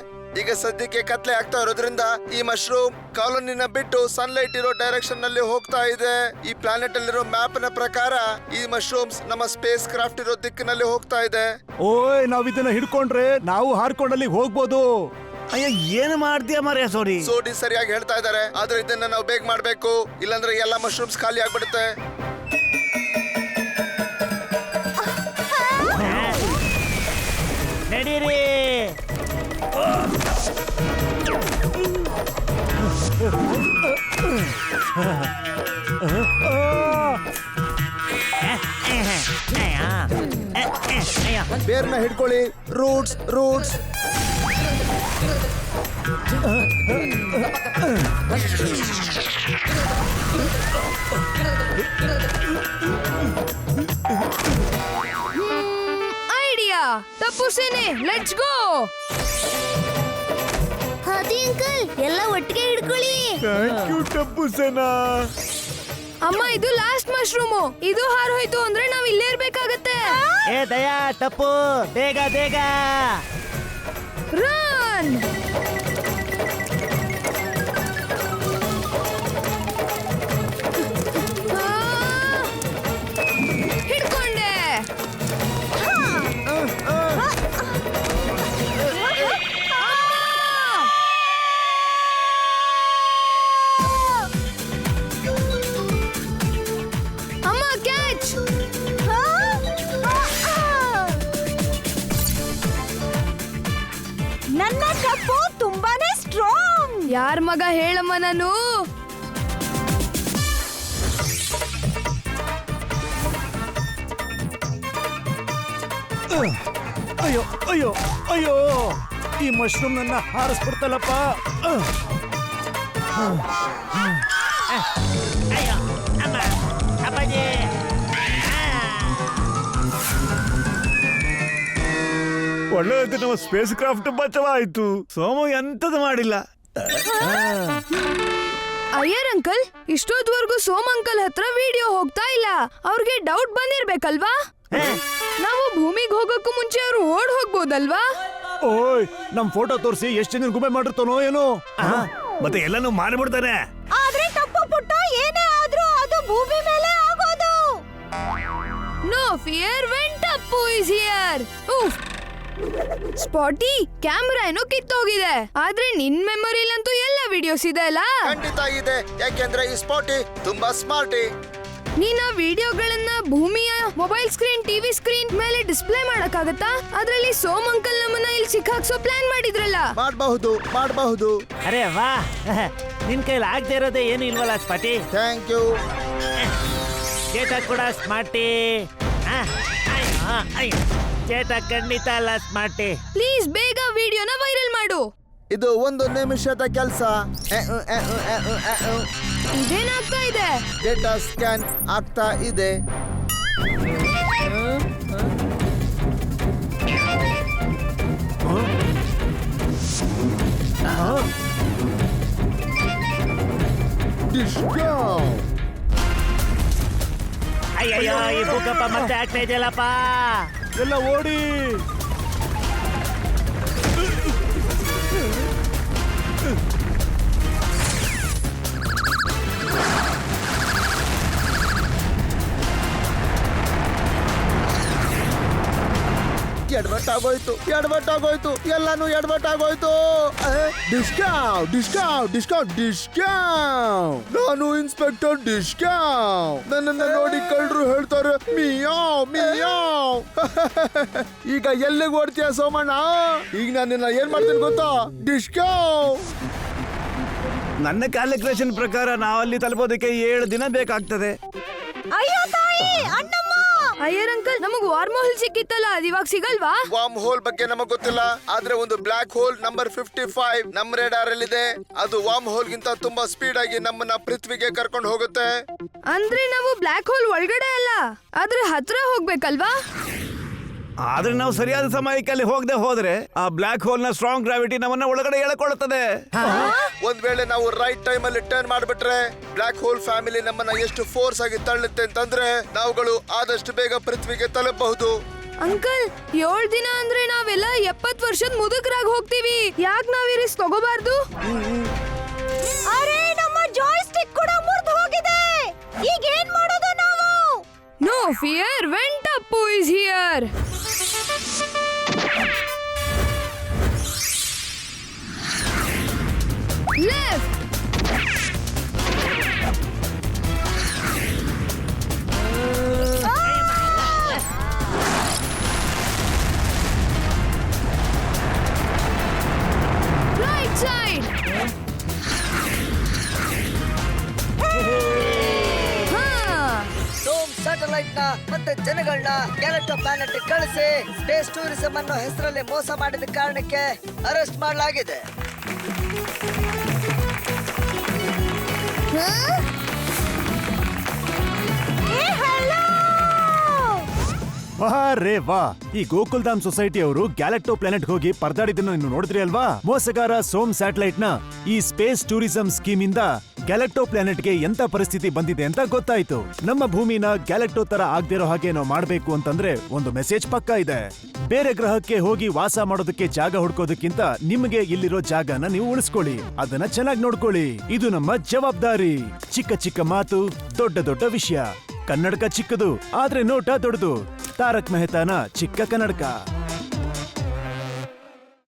ಈಗ ಸದ್ಯಕ್ಕೆ ಕತ್ಲೆ ಆಗ್ತಾ ಇರೋದ್ರಿಂದ ಈ ಮಶ್ರೂಮ್ ಕಾಲೋನಿನ ಬಿಟ್ಟು ಸನ್ಲೈಟ್ ಇರೋ ಡೈರೆಕ್ಷನ್ ನಲ್ಲಿ ಹೋಗ್ತಾ ಇದೆ. ಈ ಪ್ಲಾನೆಟ್ ಅಲ್ಲಿರೋ ಮ್ಯಾಪ್ ನ ಪ್ರಕಾರ ಈ ಮಶ್ರೂಮ್ಸ್ ನಮ್ಮ ಸ್ಪೇಸ್ ಕ್ರಾಫ್ಟ್ ಇರೋ ದಿಕ್ಕಿನಲ್ಲಿ ಹೋಗ್ತಾ ಇದೆ. ಓಯ್ ನಾವ್ ಇದನ್ನ ಹಿಡ್ಕೊಂಡ್ರೆ ನಾವು ಹಾರ್ಕೊಂಡಲ್ಲಿ ಹೋಗ್ಬೋದು. ಅಯ್ಯ ಏನು ಮಾಡ್ತೀಯ ಮಾರ್ಯ ಸೋರಿ. ಸೋಡಿ ಸರಿಯಾಗಿ ಹೇಳ್ತಾ ಇದ್ದಾರೆ. ಆದ್ರೆ ಇದನ್ನ ನಾವು ಬೇಗ ಮಾಡ್ಬೇಕು, ಇಲ್ಲಾಂದ್ರೆ ಎಲ್ಲ ಮಶ್ರೂಮ್ಸ್ ಖಾಲಿ ಆಗ್ಬಿಡುತ್ತೆ. ನಡೀರಿ. ಬೇರ್ನ ಹಿಡ್ಕೊಳ್ಳಿ. Roots roots. Idea Tapu Sena, let's go. ಹಾದಿ ಅಂಕಲ್, ಎಲ್ಲ ಒಟ್ಟಿಗೆ ಹಿಡ್ಕೊಳ್ಳಿ. ಥ್ಯಾಂಕ್ ಯು ಟಪ್ಪು ಸೇನಾ. ಅಮ್ಮ ಇದು ಲಾಸ್ಟ್ ಮಶ್ರೂಮು. ಇದು ಹಾರೋಯ್ತು ಅಂದ್ರೆ ನಾವ್ ಇಲ್ಲೇ ಇರ್ಬೇಕಾಗತ್ತೆ. ಏ ದಯಾ ಟಪ್ಪು, ಬೇಗ ಬೇಗ. ರನ್. ಹಿಡ್ಕೊಂಡೆ. ಅಮ್ಮ ಕ್ಯಾಚ್. ನನ್ನ ಟಪ್ಪು ತುಂಬಾನೇ ಸ್ಟ್ರಾಂಗ್. ಯಾರ್ ಮಗ ಹೇಳಮ್ಮ ನಾನು? ಅಯ್ಯೋ ಅಯ್ಯೋ ಅಯ್ಯೋ, ಈ ಮಶ್ರೂಮ್ ನನ್ನ ಹಾರಿಸ್ಬಿಡ್ತಲ್ಲಪ್ಪ. ಅಯ್ಯೋ ಅಮ್ಮ, ಅಪ್ಪಾಜಿ. ಒಳ್ಳೆದು, ನಮ್ಮ ಸ್ಪೇಸ್ ಕ್ರಾಫ್ಟ್ ಬಚಾವಾಯ್ತು. ಸೋಮು ಎಂತದು ಮಾಡಿಲ್ಲ. ಅಯ್ಯರ್ ಅಂಕಲ್, ಇಷ್ಟೊದ್ವರ್ಗೂ ಸೋಮ್ ಅಂಕಲ್ ಹತ್ರ ವಿಡಿಯೋ ಹೋಗ್ತಾ ಇಲ್ಲ. ಅವ್ರಿಗೆ ಡೌಟ್ ಬಂದಿರ್ಬೇಕಲ್ವಾ? ನಾವು ಭೂಮಿಗೆ ಹೋಗಕ್ಕೂ ಮುಂಚೆ ಅವ್ರು ಓಡ್ ಹೋಗ್ಬೋದಲ್ವಾ? ಓಯ್ ನಮ್ ಫೋಟೋ ತೋರಿಸಿ ಎಷ್ಟು ಜನ ಗುಬೆ ಮಾಡಿರ್ತಾನೋ ಏನೋ. ಮತ್ತೆ ಎಲ್ಲಾನು ಮಾರಿಬಿಡ್ತಾನೆ. ಆದ್ರೆ ಟಪ್ಪು ಪುಟ್ಟ, ಏನೇ ಆದ್ರೂ ಅದು ಭೂಮಿ ಮೇಲೆ ಆಗೋದು. No fear when Tapu is here. Spotty, camera ಏನೋ ಕಿತ್ತೋಗಿದೆ, ಆದ್ರೆ ನಿನ್ ಮೆಮೊರಿಲಂತೂ ಎಲ್ಲ ವಿಡಿಯೋಸ್ ಇದೆ ಅಲ್ಲ? ಖಂಡಿತ ಇದೆ, ಯಾಕೆಂದ್ರೆ ಈ ಸ್ಪಾಟಿ ತುಂಬಾ ಸ್ಮಾರ್ಟಿ. ನೀನ್ ಆ ವಿಡಿಯೋಗಳನ್ನ ಭೂಮಿಯ ಮೊಬೈಲ್ ಸ್ಕ್ರೀನ್ ಟಿವಿ ಸ್ಕ್ರೀನ್ ಮೇಲೆ ಡಿಸ್ಪ್ಲೇ ಮಾಡಕ್ಕಾಗತ್ತಾ? ಅದ್ರಲ್ಲಿ ಸೋಮ್ ಅಂಕಲ್ ನಮ್ಮನ್ನ ಇಲ್ಲಿ ಸಿಕ್ಕಾಕ್ಸೋ ಪ್ಲಾನ್ ಮಾಡಿದ್ರಲ್ಲ. ಮಾಡಬಹುದು. ಅರೆ ವಾ ನಿನ್ ಕೈಲಿ ಆಗದೆ ಇರೋದೇ ಏನು ಇಲ್ವಲ್ಲ ಸ್ಪಾಟಿ. Thank you. ಚೇತಕ್ ಕೂಡ ಸ್ಮಾರ್ಟಿ. ಚೇತಕ್ ಖಂಡಿತ ಅಲ್ಲ ಸ್ಮಾರ್ಟಿ. ಪ್ಲೀಸ್ ಬೇಗ ವಿಡಿಯೋನ ವೈರಲ್ ಮಾಡು. ಇದು 1 ನಿಮಿಷದ ಕೆಲಸ. ಇದೇನಾಗ್ತಾ ಇದೆ? ಡೇಟಾ ಸ್ಕ್ಯಾನ್ ಆಗ್ತಾ ಇದೆ. ಅಯ್ಯಯ್ಯೋ ಈ ಭೂಕಂಪ ಮತ್ತೆ ಆಗ್ತಾ ಇದೆಯಲ್ಲಪ್ಪ. ಎಲ್ಲ ಓಡಿ. ಎಡವಟ್ಟಾಗೋಯ್ತು ಎಲ್ಲಾನು ಎಡವಟ್ಟಾಗೋಯ್ತು. ಡಿಸ್ಕೌಂಟ್. ನಾನು ಇನ್ಸ್ಪೆಕ್ಟರ್ ಡಿಸ್ಕೌಂಟ್. ನನ್ನನ್ನ ನೋಡಿ ಕಳ್ಳರು ಹೇಳ್ತಾರೆ ಮಿಯಾವ್. ಈಗ ಎಲ್ಲಿಗೆ ಓಡ್ತೀಯ ಸೋಮಣ್ಣ? ಈಗ ನಾನು ನಿನ್ನ ಏನ್ ಮಾಡ್ತೀನಿ ಗೊತ್ತಾ? ಡಿಸ್ಕೌಂಟ್. ನನ್ನ ಕ್ಯಾಲ್ಕುಲೇಷನ್ ಪ್ರಕಾರ ನಾವಲ್ಲಿ ತಲುಪೋದಕ್ಕೆ 7 ದಿನ ಬೇಕಾಗ್ತದೆ. ಅಯ್ಯೋ ತಾಯಿ, ಅಣ್ಣಮ್ಮ. ಅಯ್ಯರ್ ಅಂಕಲ್, ನಮಗ್ ವಾರ್ಮೋಲ್ ಸಿಕ್ಕಿತ್ತಲ್ಲ, ಅದು ಇವಾಗ ಸಿಗಲ್ವಾ? ವಾಮ್ ಹೋಲ್ ಬಗ್ಗೆ ನಮಗ್ ಗೊತ್ತಿಲ್ಲ, ಆದ್ರೆ ಒಂದು ಬ್ಲಾಕ್ ಹೋಲ್ ನಂಬರ್ 55 ನಮ್ಮ ರೇಡಾರ್ ಅಲ್ಲಿದೆ. ಅದು ವಾಮ್ ಹೋಲ್ ಗಿಂತ ತುಂಬಾ ಸ್ಪೀಡ್ ಆಗಿ ನಮ್ಮನ್ನ ಪೃಥ್ವಿಗೆ ಕರ್ಕೊಂಡು ಹೋಗುತ್ತೆ. ಅಂದ್ರೆ ನಾವು ಬ್ಲಾಕ್ ಹೋಲ್ ಒಳಗಡೆ ಅಲ್ಲ, ಅದ್ರ ಹತ್ರ ಹೋಗ್ಬೇಕಲ್ವಾ? ಆದ್ರೆ ನಾವು ಸರಿಯಾದ ಸಮಯಕ್ಕೆ ಅಲ್ಲಿ ಹೋಗದೆ ಹೋದ್ರೆ ಆ ಬ್ಲಾಕ್ ಹೋಲ್ ನ ಸ್ಟ್ರಾಂಗ್ ಗ್ರಾವಿಟಿ ನಮ್ಮನ್ನ ಒಳಗಡೆ ಎಳ್ಕೊಳ್ಳುತ್ತದೆ. ಒಂದ್ ವೇಳೆ ನಾವು ರೈಟ್ ಟೈಮ್ ಅಲ್ಲಿ ಟರ್ನ್ ಮಾಡ್ಬಿಟ್ರೆ ಬ್ಲಾಕ್ ಹೋಲ್ ಫ್ಯಾಮಿಲಿ ನಮ್ಮನ್ನ ಎಷ್ಟು ಫೋರ್ಸ್ ಆಗಿ ತಳ್ಳುತ್ತೆ ಅಂತಂದ್ರೆ ನಾವುಗಳು ಆದಷ್ಟು ಬೇಗ ಪೃಥ್ವಿಗೆ ತಲುಪಬಹುದು. ಅಂಕಲ್, 7 ದಿನ ಅಂದ್ರೆ ನಾವೆಲ್ಲ 70 ವರ್ಷದ ಮುದುಕರಾಗಿ ಹೋಗ್ತೀವಿ. ಯಾಕೆ ನಾವ್ ಈ ರಿಸ್ಕ್ ತಗೋಬಾರ್ದು? ಅರೆ, ನಮ್ಮ ಜಾಯ್ ಸ್ಟಿಕ್ ಕೂಡ ಮುರಿದು ಹೋಗಿದೆ. ಈಗ ಏನ್ ಮಾಡೋದು ನಾವು? No fear, Ventappu is here. Left. Right side. Some satellite ನ ಮತ್ತೆ ಜನಗಳನ್ನ ಗ್ಯಾಲಕ್ಟೋ ಪ್ಲಾನೆಟ್ ಕಳಿಸಿ ಸ್ಪೇಸ್ ಟೂರಿಸಂ ಅನ್ನೋ ಹೆಸರಲ್ಲಿ ಮೋಸ ಮಾಡಿದ ಕಾರಣಕ್ಕೆ ಅರೆಸ್ಟ್ ಮಾಡಲಾಗಿದೆ. ರೇ ವಾ, ಈ ಗೋಕುಲ್ಧಾಮ್ ಸೊಸೈಟಿ ಅವರು ಗ್ಯಾಲಕ್ಟೋ ಪ್ಲಾನೆಟ್ ಹೋಗಿ ಪರದಾಡಿದ್ದನ್ನು ನೀವು ನೋಡಿದ್ರಿ ಅಲ್ವಾ? ಮೋಸಗಾರ ಸೋಮ್ ಸ್ಯಾಟಲೈಟ್ ನ ಈ ಸ್ಪೇಸ್ ಟೂರಿಸಂ ಸ್ಕೀಮ್ ಇಂದ ಗ್ಯಾಲಕ್ಟೋ ಪ್ಲಾನೆಟ್ ಗೆ ಎಂತ ಪರಿಸ್ಥಿತಿ ಬಂದಿದೆ ಅಂತ ಗೊತ್ತಾಯ್ತು. ನಮ್ಮ ಭೂಮಿನ ಗ್ಯಾಲಕ್ಟೋ ತರ ಆಗದಿರೋ ಹಾಗೆ ನಾವು ಮಾಡ್ಬೇಕು ಅಂತಂದ್ರೆ ಒಂದು ಮೆಸೇಜ್ ಪಕ್ಕ ಇದೆ. ಬೇರೆ ಗ್ರಹಕ್ಕೆ ಹೋಗಿ ವಾಸ ಮಾಡೋದಕ್ಕೆ ಜಾಗ ಹುಡ್ಕೋದಕ್ಕಿಂತ ನಿಮಗೆ ಇಲ್ಲಿರೋ ಜಾಗನ ನೀವು ಉಳಿಸ್ಕೊಳ್ಳಿ, ಅದನ್ನ ಚೆನ್ನಾಗಿ ನೋಡ್ಕೊಳ್ಳಿ. ಇದು ನಮ್ಮ ಜವಾಬ್ದಾರಿ. ಚಿಕ್ಕ ಚಿಕ್ಕ ಮಾತು, ದೊಡ್ಡ ದೊಡ್ಡ ವಿಷಯ. ಕನ್ನಡಕ ಚಿಕ್ಕದು ಆದ್ರೆ ನೋಟ ದೊಡ್ಡದು. ತಾರಕ್ ಮೆಹತಾನ ಚಿಕ್ಕ ಕನ್ನಡಕ.